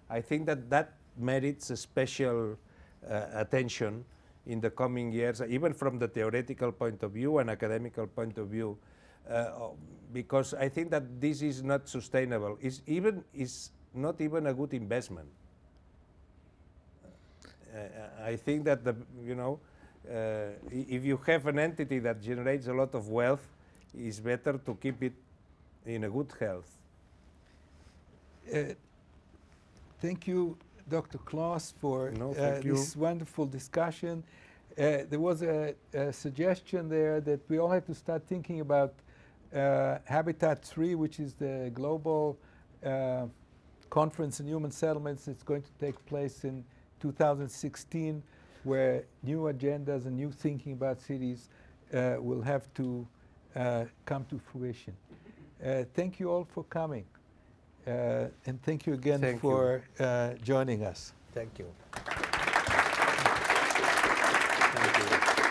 I think that merits a special attention in the coming years, even from the theoretical point of view and academical point of view, because I think that this is not sustainable. It's not even a good investment. I think that you know, if you have an entity that generates a lot of wealth, it's better to keep it in a good health. Thank you, Dr. Clos, for this wonderful discussion. There was a suggestion there that we all have to start thinking about Habitat 3, which is the global conference on human settlements. It's going to take place in 2016, where new agendas and new thinking about cities will have to come to fruition. Thank you all for coming. And thank you again for joining us. Thank you. Thank you.